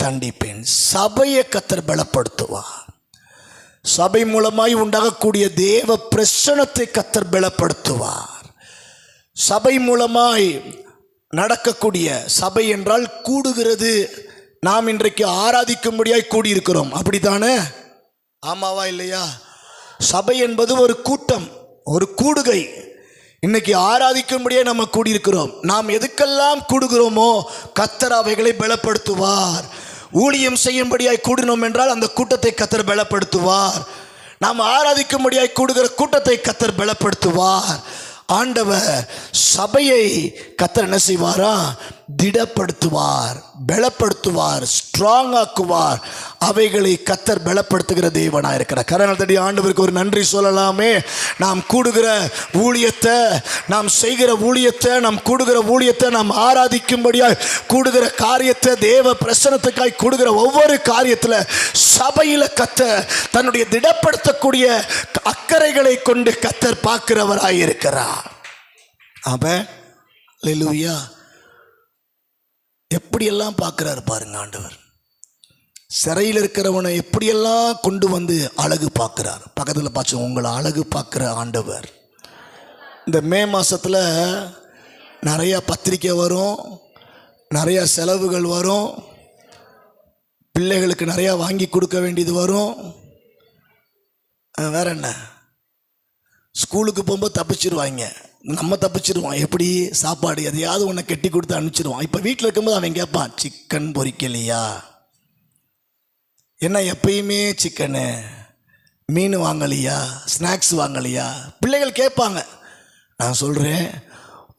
B: தண்டிப்பேன். சபையை கர்த்தர் பலப்படுத்துவார். சபை மூலமாய் உண்டாகக்கூடிய தேவ பிரசன்னத்தை கர்த்தர் பலப்படுத்துவார். சபை மூலமாய் நடக்கக்கூடிய, சபை என்றால் கூடுகிறது. நாம் இன்றைக்கு ஆராதிக்கும்படியாய் கூடியிருக்கிறோம், அப்படித்தானே? ஆமாவா இல்லையா? சபை என்பது ஒரு கூட்டம், ஒரு கூடுகை. இன்னைக்கு ஆராதிக்கும்படியே நம்ம கூடியிருக்கிறோம். நாம் எதுக்கெல்லாம் கூடுகிறோமோ கர்த்தர் அவைகளை பலப்படுத்துவார். ஊழியம் செய்யும்படியாய் கூடினோம் என்றால் அந்த கூட்டத்தை கர்த்தர் பலப்படுத்துவார். நாம் ஆராதிக்கும்படியாய் கூடுகிற கூட்டத்தை கர்த்தர் பலப்படுத்துவார். ஆண்டவர் சபையை கர்த்தர் என்ன செய்வாரா? திடப்படுத்துவார், பலப்படுத்துவார், ஸ்ட்ராங் ஆக்குவார். அவைகளை கர்த்தர் பலப்படுத்துகிற தேவனாக இருக்கிறார். கரங்கள் தட்டி ஆண்டவருக்கு ஒரு நன்றி சொல்லலாமே. நாம் கூடுகிற ஊழியத்தை, நாம் செய்கிற ஊழியத்தை, நாம் கூடுகிற ஊழியத்தை, நாம் ஆராதிக்கும்படியாய் கூடுகிற காரியத்தை, தேவ பிரசன்னத்துக்காய் கூடுகிற ஒவ்வொரு காரியத்தில் சபையில் கர்த்தர் தன்னுடைய திடப்படுத்தக்கூடிய அக்கறைகளை கொண்டு கர்த்தர் பார்க்கிறவராய் இருக்கிறார். ஆமென், அல்லேலூயா. எப்படியெல்லாம் பார்க்கிறார் பாருங்க ஆண்டவர். சிறையில் இருக்கிறவனை எப்படியெல்லாம் கொண்டு வந்து அழகு பார்க்கிறார். பக்கத்தில் பார்த்து, உங்களை அழகு பார்க்குற ஆண்டவர். இந்த மே மாதத்தில் நிறையா பத்திரிக்கை வரும், நிறையா செலவுகள் வரும், பிள்ளைகளுக்கு நிறையா வாங்கி கொடுக்க வேண்டியது வரும். வேற என்ன, ஸ்கூலுக்கு போகும்போது தப்பிச்சிருவாங்க, நம்ம தப்பிச்சிருவோம். எப்படி? சாப்பாடு எதையாவது ஒன்று கெட்டி கொடுத்து அனுப்பிச்சிடுவோம். இப்போ வீட்டில் இருக்கும்போது அவன் கேட்பான், சிக்கன் பொரிக்கலையா? என்ன எப்பயுமே சிக்கனு? மீன் வாங்கலையா, ஸ்நாக்ஸ் வாங்கலையா? பிள்ளைகள் கேட்பாங்க. நான் சொல்கிறேன்,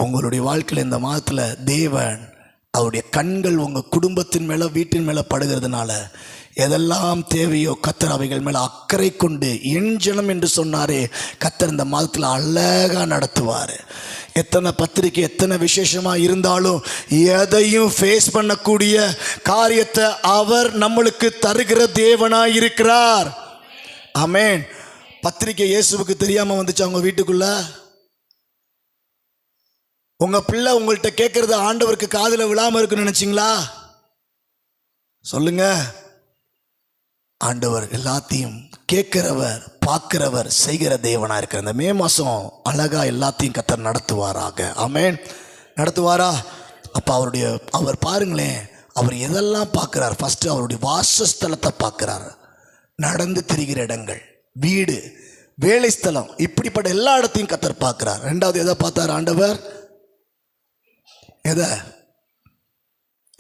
B: உங்களுடைய வாழ்க்கையில் இந்த மாதத்தில் தேவன் அவருடைய கண்கள் உங்கள் குடும்பத்தின் மேலே வீட்டின் மேலே படுகிறதுனால எதெல்லாம் தேவையோ கர்த்தர் அவைகள் மேலே அக்கறை கொண்டு என் ஜனம் என்று சொன்னாரே, கர்த்தர் இந்த மாதத்தில் அழகாக நடத்துவார். எத்தனை பத்திரிக்கை எத்தனை விசேஷமாக இருந்தாலும் எதையும் ஃபேஸ் பண்ணக்கூடிய காரியத்தை அவர் நம்மளுக்கு தருகிற தேவனாக இருக்கிறார். ஆமென். பத்திரிக்கை இயேசுவுக்கு தெரியாமல் வந்துச்சு அவங்க வீட்டுக்குள்ள? உங்கள் பிள்ளை உங்கள்கிட்ட கேட்குறது ஆண்டவருக்கு காதில் விழாமல் இருக்குன்னு நினச்சிங்களா? சொல்லுங்க. ஆண்டவர் எல்லாத்தையும் கேட்கிறவர், பார்க்கிறவர், செய்கிற தேவனாக இருக்கிற இந்த மே மாதம் அழகாக எல்லாத்தையும் கர்த்தர் நடத்துவாராக. ஆமென். நடத்துவாரா? அப்போ அவர் பாருங்களேன், அவர் எதெல்லாம் பார்க்குறார்? ஃபஸ்ட்டு அவருடைய வாசஸ்தலத்தை பார்க்குறார். நடந்து திரிகிற இடங்கள், வீடு, வேலை ஸ்தலம், இப்படிப்பட்ட எல்லா இடத்தையும் கர்த்தர் பார்க்குறார். ரெண்டாவது எதை பார்த்தார் ஆண்டவர்? எதை?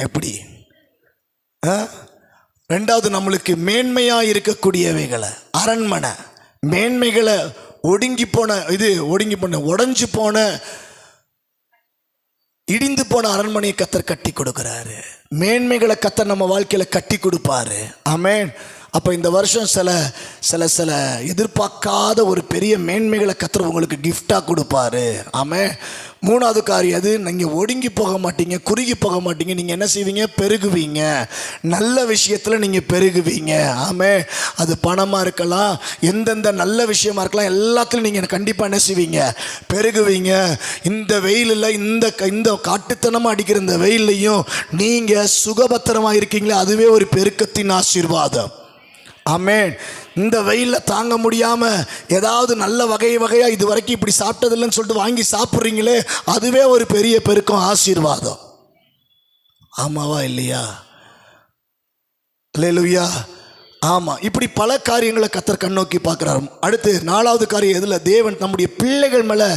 B: எப்படி? ரெண்டாவது நம்மளுக்கு மேன்மையாக இருக்கக்கூடியவைகளை, அரண்மனை மேன்மைகளை, ஒடுங்கி போன உடைஞ்சு போன இடிந்து போன அரண்மனையை கர்த்தர் கட்டி கொடுக்குறாரு. மேன்மைகளை கர்த்தர் நம்ம வாழ்க்கையில் கட்டி கொடுப்பாரு. ஆமென். அப்போ இந்த வருஷம் சில எதிர்பார்க்காத ஒரு பெரிய மேன்மைகளை கர்த்தர் உங்களுக்கு கிஃப்டாக கொடுப்பாரு. ஆமென். மூணாவது காரியம் அது, நீங்கள் ஒடுங்கி போக மாட்டீங்க, குறுகி போக மாட்டீங்க. நீங்கள் என்ன செய்வீங்க? பெருகுவீங்க. நல்ல விஷயத்தில் நீங்கள் பெருகுவீங்க. ஆமென். அது பணமாக இருக்கலாம், எந்தெந்த நல்ல விஷயமா இருக்கலாம், எல்லாத்துலையும் நீங்கள் கண்டிப்பாக என்ன செய்வீங்க? பெருகுவீங்க. இந்த வெயிலில் இந்த காட்டுத்தனமாக அடிக்கிற இந்த வெயிலையும் நீங்கள் சுகபத்திரமாக இருக்கீங்களே, அதுவே ஒரு பெருக்கத்தின் ஆசீர்வாதம். ஆமென். இந்த வெயிலில் தாங்க முடியாமல் ஏதாவது நல்ல வகையாக இது வரைக்கும் இப்படி சாப்பிட்டதில்லைன்னு சொல்லிட்டு வாங்கி சாப்பிட்றீங்களே, அதுவே ஒரு பெரிய பெருக்கம், ஆசீர்வாதம். ஆமாவா இல்லையா? அல்லேலூயா. ஆமாம். இப்படி பல காரியங்களை கர்த்தர் கண்ணோக்கி பார்க்குறார். அடுத்து நாலாவது காரியம் எதில்? தேவன் நம்முடைய பிள்ளைகள் மேலே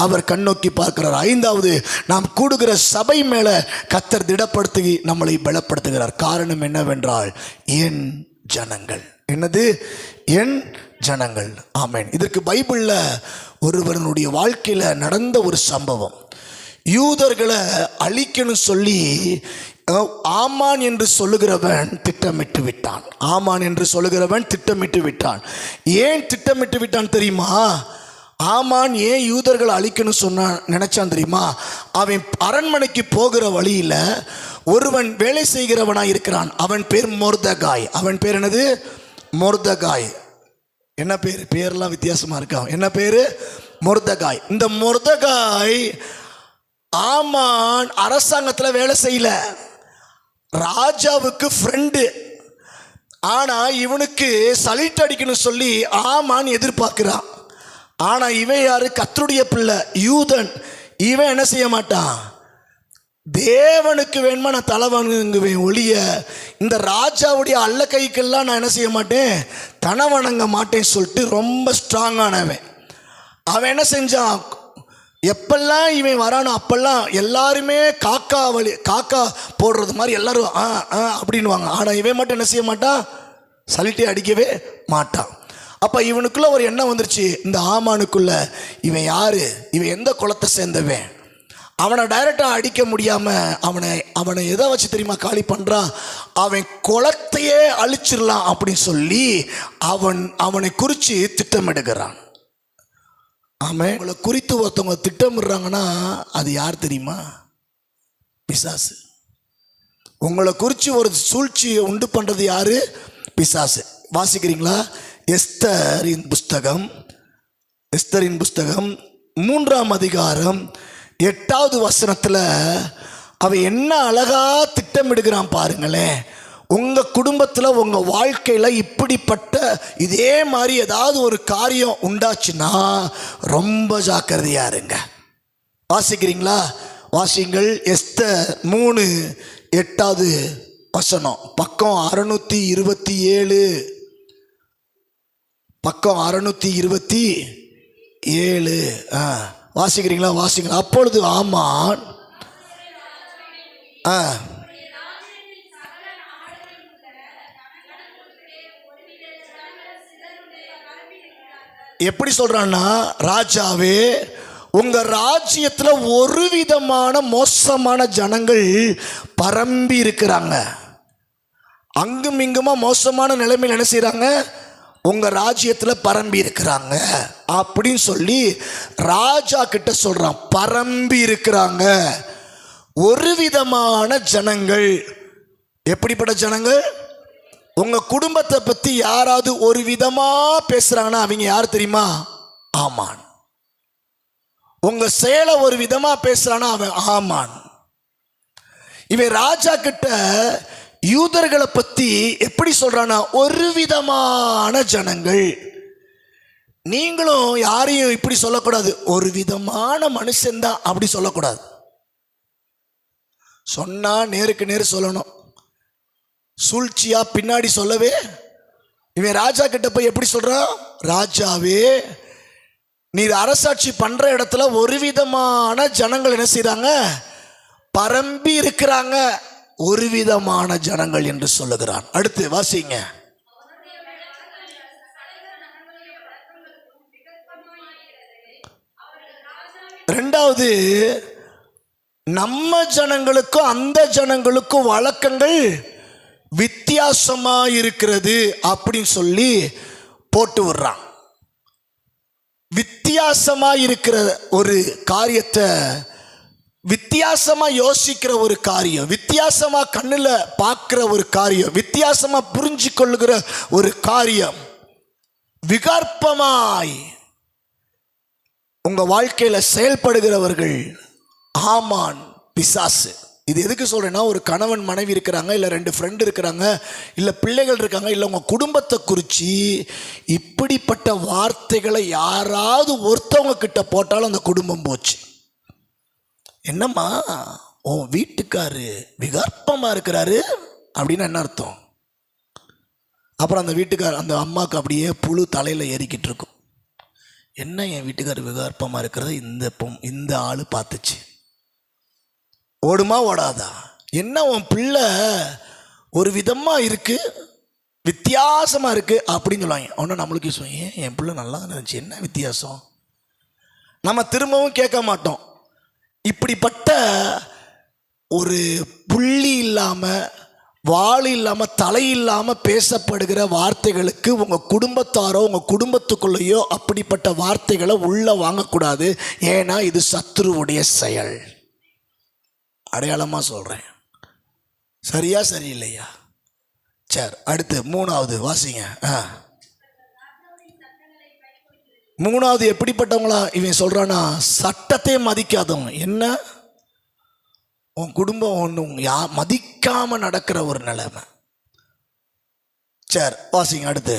B: அவர் கண்ணோக்கி பார்க்கிறார். ஐந்தாவது, நாம் கூடுகிற சபை மேலே கர்த்தர் திடப்படுத்தி நம்மளை பலப்படுத்துகிறார். காரணம் என்னவென்றால், என் ஜனங்கள். என்னது? என் ஜனங்கள். ஆமென். இதற்கு பைபிளில் ஒருவனுடைய வாழ்க்கையில் நடந்த ஒரு சம்பவம். யூதர்களை அழிக்கணும் சொல்லி ஆமான் என்று சொல்லுகிறவன் திட்டமிட்டு விட்டான். ஆமான் என்று சொல்லுகிறவன் திட்டமிட்டு விட்டான். ஏன் திட்டமிட்டு விட்டான் தெரியுமா? ஆமான் ஏன் யூதர்களை அழிக்கணும் நினைச்சான் தெரியுமா? அவன் அரண்மனைக்கு போகிற வழியில் ஒருவன் வேலை செய்கிறவனாக இருக்கிறான். அவன் பேர் மொர்தகாய். அவன் பேர் என்னது? மொர்தகாய். என்ன பேர்? பேர்லாம் வித்தியாசமாக இருக்கா? என்ன பேர்? மொர்தகாய். இந்த மொர்தகாய் ஆமான் அரசாங்கத்தில் வேலை செய்யல, ராஜாவுக்கு ஃப்ரெண்டு. ஆனால் இவனுக்கு சலிட் அடிக்கணும் சொல்லி ஆமான் எதிர்பார்க்கிறான். ஆனால் இவன் யாரு? கர்த்தருடைய பிள்ளை, யூதன். இவன் என்ன செய்ய மாட்டான்? தேவனுக்கு வேணுமா நான் தலை வணங்குவேன் ஒழிய இந்த ராஜாவுடைய அல்ல கைக்கெல்லாம் நான் என்ன செய்ய மாட்டேன்? தலை வணங்க மாட்டேன்னு சொல்லிட்டு ரொம்ப ஸ்ட்ராங்கானவன். அவன் என்ன செஞ்சான்? எப்பெல்லாம் இவன் வரானோ அப்பெல்லாம் எல்லாருமே காக்கா போடுறது மாதிரி எல்லாரும் அப்படின்வாங்க. ஆனால் இவன் மட்டும் என்ன செய்ய மாட்டான்? சலிட்டே அடிக்கவே மாட்டான். அப்போ இவனுக்குள்ள ஒரு எண்ணம் வந்துருச்சு, இந்த ஆமானுக்குள்ள, இவன் யாரு? இவன் எந்த குலத்தை சேர்ந்தவன்? அவனை டைரக்டாக அடிக்க முடியாமல் அவனை எதை வச்சு தெரியுமா காலி பண்ணுறான்? அவன் குலத்தையே அழிச்சிடலாம் அப்படின்னு சொல்லி அவனை குறித்து திட்டமிடுகிறான். ஆமாம். உங்களை குறித்து ஒருத்தவங்க திட்டமிடுறாங்கன்னா அது யார் தெரியுமா? பிசாசு. உங்களை குறித்து ஒரு சூழ்ச்சியை உண்டு பண்ணுறது யாரு? பிசாசு. வாசிக்கிறீங்களா? எஸ்தரின் புஸ்தகம் 3ஆம் அதிகாரம் 8வது வசனத்தில் அவன் என்ன அழகா திட்டமிடுகிறான் பாருங்களேன். உங்கள் குடும்பத்தில் உங்கள் வாழ்க்கையில் இப்படிப்பட்ட இதே மாதிரி ஏதாவது ஒரு காரியம் உண்டாச்சுன்னா ரொம்ப ஜாக்கிரதையா இருங்க. வாசிக்கிறீங்களா? வாசிங்கள். எஸ்தர் 3:8 வசனம், பக்கம் 627. பக்கம் 627. வாசிக்கிறீங்களா? வாசிங்களா? அப்பொழுது ஆமான் எப்படி சொல்றான்னா, ராஜாவே உங்க ராஜ்யத்துல ஒரு விதமான மோசமான ஜனங்கள் பரம்பி இருக்கிறாங்க. அங்கும் இங்குமா மோசமான நிலைமையில் என்ன செய்யறாங்க, உங்க ராஜ்யத்துல பரம்பி இருக்கிறாங்க அப்படின்னு சொல்லி ராஜா கிட்ட சொல்றான். பரம்பி இருக்கிறாங்க ஒரு விதமான ஜனங்கள். எப்படிப்பட்ட ஜனங்கள்? உங்க குடும்பத்தை பத்தி யாராவது ஒரு விதமா பேசுறாங்கன்னா அவங்க யார் தெரியுமா? ஆமான். உங்க செயலை ஒரு விதமா பேசுறானா அவன் ஆமான். இவன் ராஜா கிட்ட யூதர்களை பத்தி எப்படி சொல்றானா, ஒரு விதமான ஜனங்கள். நீங்களும் யாரையும் இப்படி சொல்லக்கூடாது, ஒரு விதமான மனுஷன்தான் அப்படி சொல்லக்கூடாது. சொன்னா நேருக்கு நேர் சொல்லணும், சூழ்ச்சியா பின்னாடி சொல்லவே. இவன் ராஜா கிட்ட போய் எப்படி சொல்றான், ராஜாவே நீர் அரசாட்சி பண்ற இடத்துல ஒரு விதமான ஜனங்கள் என்ன செய்றாங்க, பரம்பி இருக்கிறாங்க. ஒரு விதமான ஜனங்கள் என்று சொல்லுகிறான். அடுத்து வாசிங்க. ரெண்டாவது, நம்ம ஜனங்களுக்கும் அந்த ஜனங்களுக்கும் வழக்கங்கள் வித்தியாசமா இருக்கிறது அப்படின்னு சொல்லி போட்டு விடுறான். வித்தியாசமா இருக்கிற ஒரு காரியத்தை, வித்தியாசமா யோசிக்கிற ஒரு காரியம், வித்தியாசமா கண்ணுல பார்க்கிற ஒரு காரியம், வித்தியாசமா புரிஞ்சு கொள்ளுகிற ஒரு காரியம் விகற்பமாய் உங்க வாழ்க்கையில செயல்படுகிறவர்கள் ஆமான், பிசாசு. இது எதுக்கு சொல்றேன்னா, ஒரு கணவன் மனைவி இருக்கிறாங்க, இல்லை 2 ஃப்ரெண்டு இருக்கிறாங்க, இல்லை பிள்ளைகள் இருக்காங்க, இல்லை உங்கள் குடும்பத்தை குறித்து இப்படிப்பட்ட வார்த்தைகளை யாராவது ஒருத்தவங்க கிட்ட போட்டாலும் அந்த குடும்பம் போச்சு. என்னம்மா உன் வீட்டுக்காரு விகற்பமாக இருக்கிறாரு அப்படின்னு என்ன அர்த்தம்? அப்புறம் அந்த வீட்டுக்கார், அந்த அம்மாவுக்கு அப்படியே புழு தலையில் ஏறிக்கிட்டு இருக்கும். என்ன என் வீட்டுக்கார் விகற்பமாக இருக்கிறத இந்த ஆள் பார்த்துச்சு, ஓடுமா ஓடாதா? என்ன உன் பிள்ளை ஒரு விதமாக இருக்கு, வித்தியாசமாக இருக்கு அப்படின்னு சொல்லுவாங்க. ஒன்று நம்மளுக்கு சொல்லுவாங்க, ஏன் என் பிள்ளை நல்லா இருந்துச்சு, என்ன வித்தியாசம்? நம்ம திரும்பவும் கேட்க மாட்டோம். இப்படிப்பட்ட ஒரு புள்ளி இல்லாமல், வாள் இல்லாமல், தலை இல்லாமல் பேசப்படுகிற வார்த்தைகளுக்கு உங்கள் குடும்பத்தாரோ உங்கள் குடும்பத்துக்குள்ளேயோ அப்படிப்பட்ட வார்த்தைகளை உள்ளே வாங்கக்கூடாது. ஏன்னா இது சத்துருவுடைய செயல். அடையாளமாக சொல்கிறேன். சரியா சரியில்லையா? சரி, அடுத்து 3வது வாசிங்க. மூணாவது எப்படிப்பட்டவங்களா இவன் சொல்றானா, சட்டத்தை மதிக்காதவங்க. என்ன, உன் குடும்பம் ஒன்றும் மதிக்காம நடக்கிற ஒரு நிலைமை. சரி வாசிங்க அடுத்து.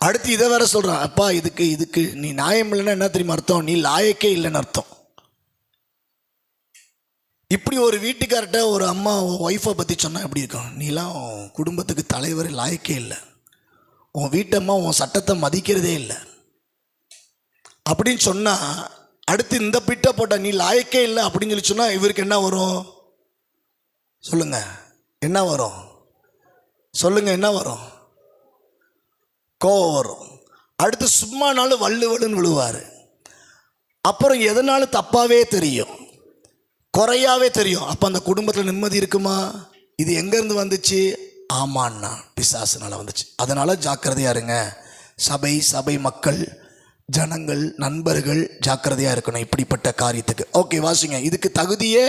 B: அடுத்து இதை வேற சொல்றான். அப்பா இதுக்கு நீ நியாயம் இல்லைன்னா என்ன தெரியுமா அர்த்தம்? நீ லாயக்கே இல்லைன்னு அர்த்தம். இப்படி ஒரு வீட்டுக்கார்ட்ட ஒரு அம்மா ஒய்ஃபை பற்றி சொன்னால் எப்படி இருக்கும்? நீலாம் உன் குடும்பத்துக்கு தலைவர், லாயக்கே இல்லை, உன் வீட்டம்மா உன் சட்டத்தை மதிக்கிறதே இல்லை அப்படின்னு சொன்னால், அடுத்து இந்த பிட்டை போட்ட நீ லாயக்கே இல்லை அப்படின்னு சொல்லி சொன்னால் இவருக்கு என்ன வரும் சொல்லுங்க? என்ன வரும் சொல்லுங்க? என்ன வரும்? கோவம் வரும். அடுத்து சும்மானாலும் வள்ளுவலுன்னு விழுவார். அப்புறம் எதனாலும் தப்பாவே தெரியும், குறையாவே தெரியும். அப்போ அந்த குடும்பத்தில் நிம்மதி இருக்குமா? இது எங்கேருந்து வந்துச்சு? ஆமாண்ணா, பிசாசுனால வந்துச்சு. அதனால் ஜாக்கிரதையாக இருங்க. சபை மக்கள், ஜனங்கள், நண்பர்கள் ஜாக்கிரதையாக இருக்கணும் இப்படிப்பட்ட காரியத்துக்கு. ஓகே வாசிங்க. இதுக்கு தகுதியே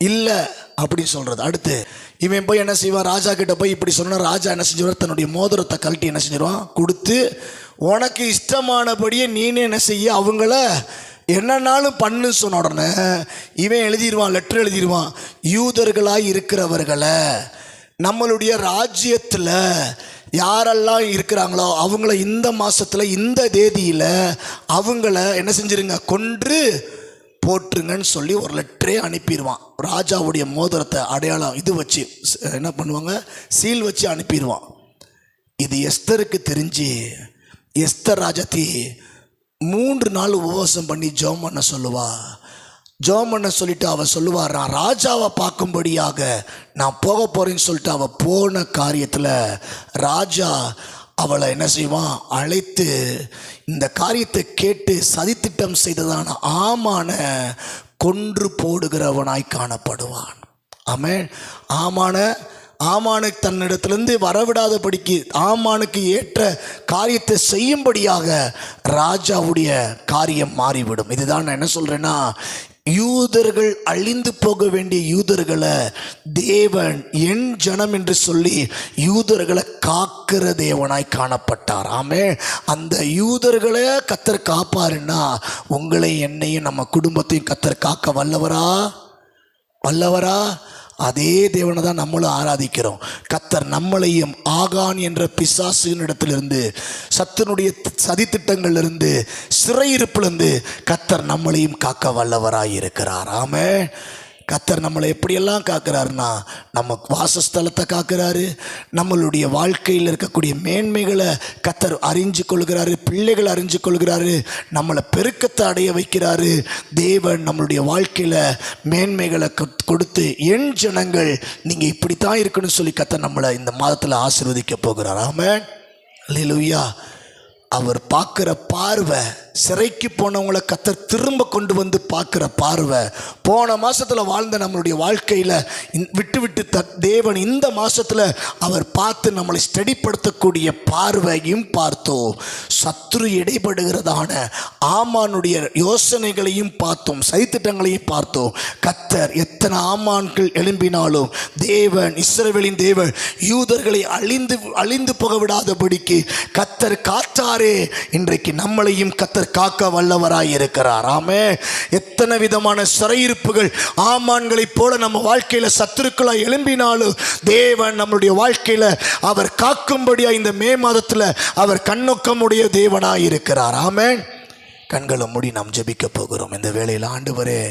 B: இல்லை அப்படின்னு சொல்கிறது. அடுத்து இவன் போய் என்ன செய்வான், ராஜா கிட்ட போய் இப்படி சொன்னால் ராஜா என்ன செஞ்சுருவார், தன்னுடைய மோதிரத்தை கழட்டி என்ன செஞ்சிருவான், கொடுத்து உனக்கு இஷ்டமானபடியே நீனே என்ன செய்ய, அவங்கள என்னன்னாலும் பண்ணு சொன்ன உடனே இவன் எழுதிடுவான், லெட்டர் எழுதிடுவான். யூதர்களாக இருக்கிறவர்களை நம்மளுடைய ராஜ்யத்தில் யாரெல்லாம் இருக்கிறாங்களோ அவங்கள இந்த மாதத்தில் இந்த தேதியில் அவங்கள என்ன செஞ்சிருங்க, கொன்று போட்டுருங்கன்னு சொல்லி ஒரு லெட்டரே அனுப்பிடுவான். ராஜாவுடைய மோதிரத்தை அடையாளம் இது வச்சு என்ன பண்ணுவாங்க, சீல் வச்சு அனுப்பிடுவான். இது எஸ்தருக்கு தெரிஞ்சு எஸ்தர் ராஜாத்தி 3 நாள் உபவாசம் பண்ணி ஜெபம் பண்ண சொல்லுவா. ஜெபம் பண்ண சொல்லிட்டு அவள் சொல்லுவார், நான் ராஜாவை பார்க்கும்படியாக நான் போக போகிறேன்னு சொல்லிட்டு அவள் போன காரியத்தில் ராஜா அவளை என்ன செய்வான், அழைத்து இந்த காரியத்தை கேட்டு சதித்திட்டம் செய்ததான ஆமான கொன்று போடுகிறவனாய் காணப்படுவான். ஆமென். ஆமானுக்கு தன்னிடத்திலிருந்து வரவிடாதபடிக்கு ஆமானுக்கு ஏற்ற காரியத்தை செய்யும்படியாக ராஜாவுடைய காரியம் மாறிவிடும். இதுதான் நான் என்ன சொல்கிறேன்னா, யூதர்கள் அழிந்து போக வேண்டிய யூதர்களை தேவன் என் ஜனம் என்று சொல்லி யூதர்களை காக்கிற தேவனாய் காணப்பட்டார். ஆமே. அந்த யூதர்களை கர்த்தர் காப்பாருன்னா உங்களை என்னையும் நம்ம குடும்பத்தையும் கர்த்தர் காக்க வல்லவரா? அதே தேவனை தான் நம்மளும் ஆராதிக்கிறோம். கர்த்தர் நம்மளையும் ஆகான் என்ற பிசாசினிடத்திலிருந்து, சத்துனுடைய சதித்திட்டங்களிலிருந்து, சிறையிருப்பிலிருந்து கர்த்தர் நம்மளையும் காக்க வல்லவராய் இருக்கிறார். ஆமென். கர்த்தர் நம்மளை எப்படியெல்லாம் காக்கிறாருன்னா, நம்ம வாசஸ்தலத்தை காக்கிறாரு, நம்மளுடைய வாழ்க்கையில் இருக்கக்கூடிய மேன்மைகளை கர்த்தர் அறிஞ்சு கொள்கிறாரு, பிள்ளைகளை அறிஞ்சு கொள்கிறாரு, நம்மளை பெருக்கத்தை அடைய வைக்கிறாரு. தேவன் நம்மளுடைய வாழ்க்கையில் மேன்மைகளை கொடுத்து என் ஜனங்கள் நீங்கள் இப்படித்தான் இருக்கணும்னு சொல்லி கர்த்தர் நம்மளை இந்த மாதத்தில் ஆசீர்வதிக்க போகிறார். ஆமென். அல்லேலூயா. அவர் பார்க்குற பார்வை, சிறைக்கு போனவங்களை கர்த்தர் திரும்ப கொண்டு வந்து பார்க்குற பார்வை, போன மாதத்தில் வாழ்ந்த நம்மளுடைய வாழ்க்கையில் விட்டு தேவன் இந்த மாதத்தில் அவர் பார்த்து நம்மளை ஸ்டடிப்படுத்தக்கூடிய பார்வையும் பார்த்தோம். சத்துரு இடைப்படுகிறதான ஆமானுடைய யோசனைகளையும் பார்த்தோம், சதித்திட்டங்களையும் பார்த்தோம். கர்த்தர் எத்தனை ஆமான்கள் எழும்பினாலும் தேவன், இஸ்ரவேலின் தேவன் யூதர்களை அழிந்து போக விடாதபடிக்கு கர்த்தர் காத்தாரே. இன்றைக்கு நம்மளையும் கர்த்தர் காக்க வல்லவராய் இருக்கிறார். ஆமே. எத்தனை விதமான சிறையிருப்புகள் ஆமான்களைப் போல நம்ம வாழ்க்கையில சத்துருக்களாய் எழும்பினாலும் தேவன் நம்மளுடைய வாழ்க்கையில அவர் காக்கும்படியா இந்த மே மாதத்துல அவர் கண்ணோக்கமுடைய தேவனாய் இருக்கிறார். ஆமென். கண்களை மூடி நாம் ஜெபிக்க போகிறோம். இந்த வேளையில் ஆண்டவரே,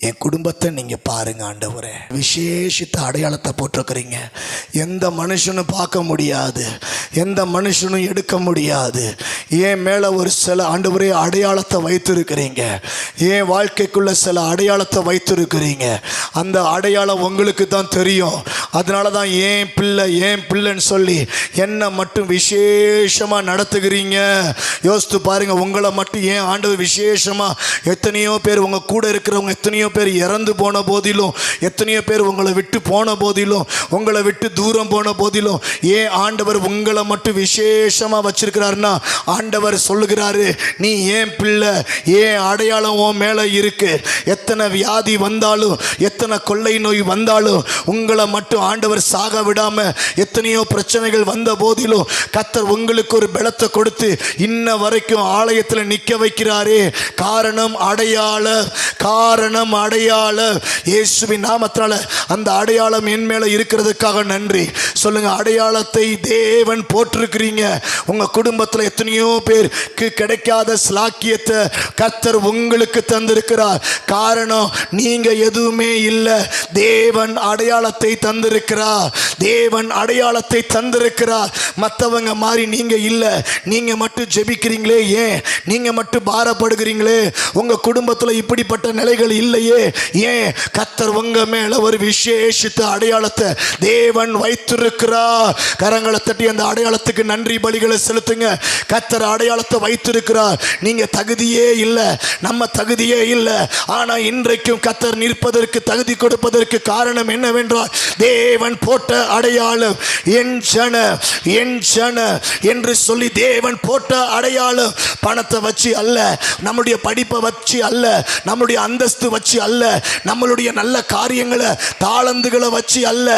B: என் குடும்பத்தை நீங்கள் பாருங்கள் ஆண்டவரே. விசேஷித்த அடையாளத்தை போட்டிருக்கிறீங்க. எந்த மனுஷனும் பார்க்க முடியாது, எந்த மனுஷனும் எடுக்க முடியாது. என் மேலே ஒரு சில ஆண்டவரே அடையாளத்தை வைத்திருக்கிறீங்க. என் வாழ்க்கைக்குள்ள சில அடையாளத்தை வைத்திருக்கிறீங்க. அந்த அடையாளம் உங்களுக்கு தான் தெரியும். அதனால தான் என் பிள்ளைன்னு சொல்லி என்னை மட்டும் விசேஷமாக நடத்துகிறீங்க. யோசித்து பாருங்கள், உங்களை மட்டும் ஏன் ஆண்டவர் விசேஷமாக, எத்தனையோ பேர் உங்கள் கூட இருக்கிறவங்க எத்தனையோ பேர் இறந்து போன போதிலும், எத்தனையோ பேர் உங்களை விட்டு போன போதிலும், உங்களை விட்டு தூரம் போன போதிலும், ஏன் ஆண்டவர் உங்களை மட்டும் விசேஷமாக வச்சிருக்கிறாருன்னா, ஆண்டவர் சொல்லுகிறாரு, நீ ஏன் பிள்ளை, ஏன் அடையாளம் உன் மேலே இருக்கு. எத்தனை வியாதி வந்தாலும், எத்தனை கொள்ளை நோய் வந்தாலும் உங்களை மட்டும் ஆண்டவர் சாக விடாம, எத்தனையோ பிரச்சனைகள் வந்த போதிலும் கர்த்தர் உங்களுக்கு ஒரு பலத்தை கொடுத்து இன்ன வரைக்கும் ஆலயத்தில் நிற்க வைக்கிறாரே. காரணம் அடையாளம். இயேசுவின் நாமத்தால அந்த அடையாளம் என் மேல இருக்கிறதுக்காக நன்றி சொல்லுங்க. அடையாளத்தை தேவன் போட்டிருக்கிறீங்க. உங்க குடும்பத்தில் எத்தனையோ பேருக்கு கிடைக்காத ஸ்லாக்கியத்தை கர்த்தர் உங்களுக்கு தந்திருக்கிறார். காரணம், நீங்க எதுவுமே இல்லை, தேவன் அடையாளத்தை தந்திருக்கிறார். மற்றவங்க மாதிரி நீங்க இல்லை. நீங்க மட்டும் ஜெபிக்கிறீங்களே, ஏன் நீங்க மட்டும் பாரப்படுகிறீங்களே? உங்க குடும்பத்தில் இப்படிப்பட்ட நிலைகள் இல்லையே, ஏன்? கர்த்தர் உங்க மேல ஒரு விசேஷித்த அடையாளத்தை தேவன் வைத்திருக்கிறார். கரங்களை தட்டி அந்த அடையாளத்துக்கு நன்றி பலிகளை செலுத்துங்க. கர்த்தர் அடையாளத்தை வைத்திருக்கிறார். நீங்க தகுதியே இல்லை, நம்ம தகுதியே இல்லை. ஆனா இன்றைக்கும் கர்த்தர் நிற்பதற்கு, தகுதி கொடுப்பதற்கு காரணம் என்னவென்றால், தேவன் போட்ட அடையாளம். என் ஜன என்று சொல்லி தேவன் போட்ட அடையாளம். பணத்தை வச்சு அல்ல, நம்முடைய படிப்பை வச்சு அல்ல, நம்முடைய அந்தஸ்து வச்சு அல்ல, நம்மளுடைய நல்ல காரியங்களை தாளந்துகளை வச்சு அல்ல.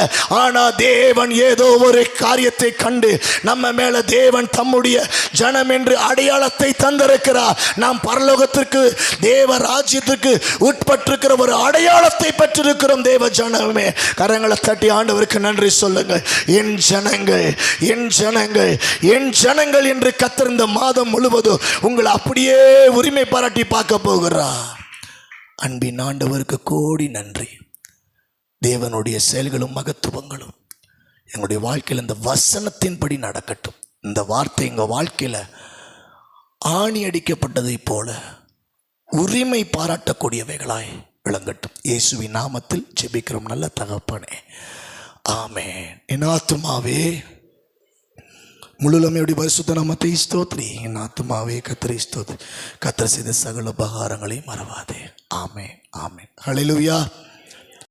B: ஆனா தேவன் ஏதோ ஒரு காரியத்தை கண்டு நம்ம மேல தேவன் தம்முடைய ஜனம் என்று அடையாளத்தை தந்திருக்கிறார். நாம் பரலோகத்திற்கு, தேவ ராஜ்யத்திற்கு உட்பட்டிருக்கிற ஒரு அடையாளத்தை பெற்றிருக்கிறோம். தேவ ஜனமே, கரங்களை தட்டி ஆண்டவருக்கு நன்றி சொல்லுங்கள். என் ஜனங்கள் என்று கர்த்தர் இந்த மாதம் முழுவதும் உங்களை அப்படியே உரிமை பாராட்டி பார்க்க போகிறார். அன்பின் ஆண்டவருக்கு கோடி நன்றி. தேவனுடைய செயல்களும் மகத்துவங்களும் எங்களுடைய வாழ்க்கையில் இந்த வசனத்தின்படி நடக்கட்டும். இந்த வார்த்தை எங்கள் வாழ்க்கையில் ஆணி அடிக்கப்பட்டதை போல உரிமை பாராட்டக்கூடியவைகளாய் விளங்கட்டும். இயேசுவின் நாமத்தில் ஜெபிக்கிறோம் நல்ல தகப்பனே, ஆமென். என் ஆத்துமாவே முழுமையுடைய பரிசுத்த நாமத்தை ஸ்தோத்திரி. என் ஆத்துமாவே கர்த்தரை ஸ்தோத்திரி. கர்த்தர் செய்த சகல உபகாரங்களையும் மறவாதே. ஆமென், ஆமென். ஹல்லேலூயா.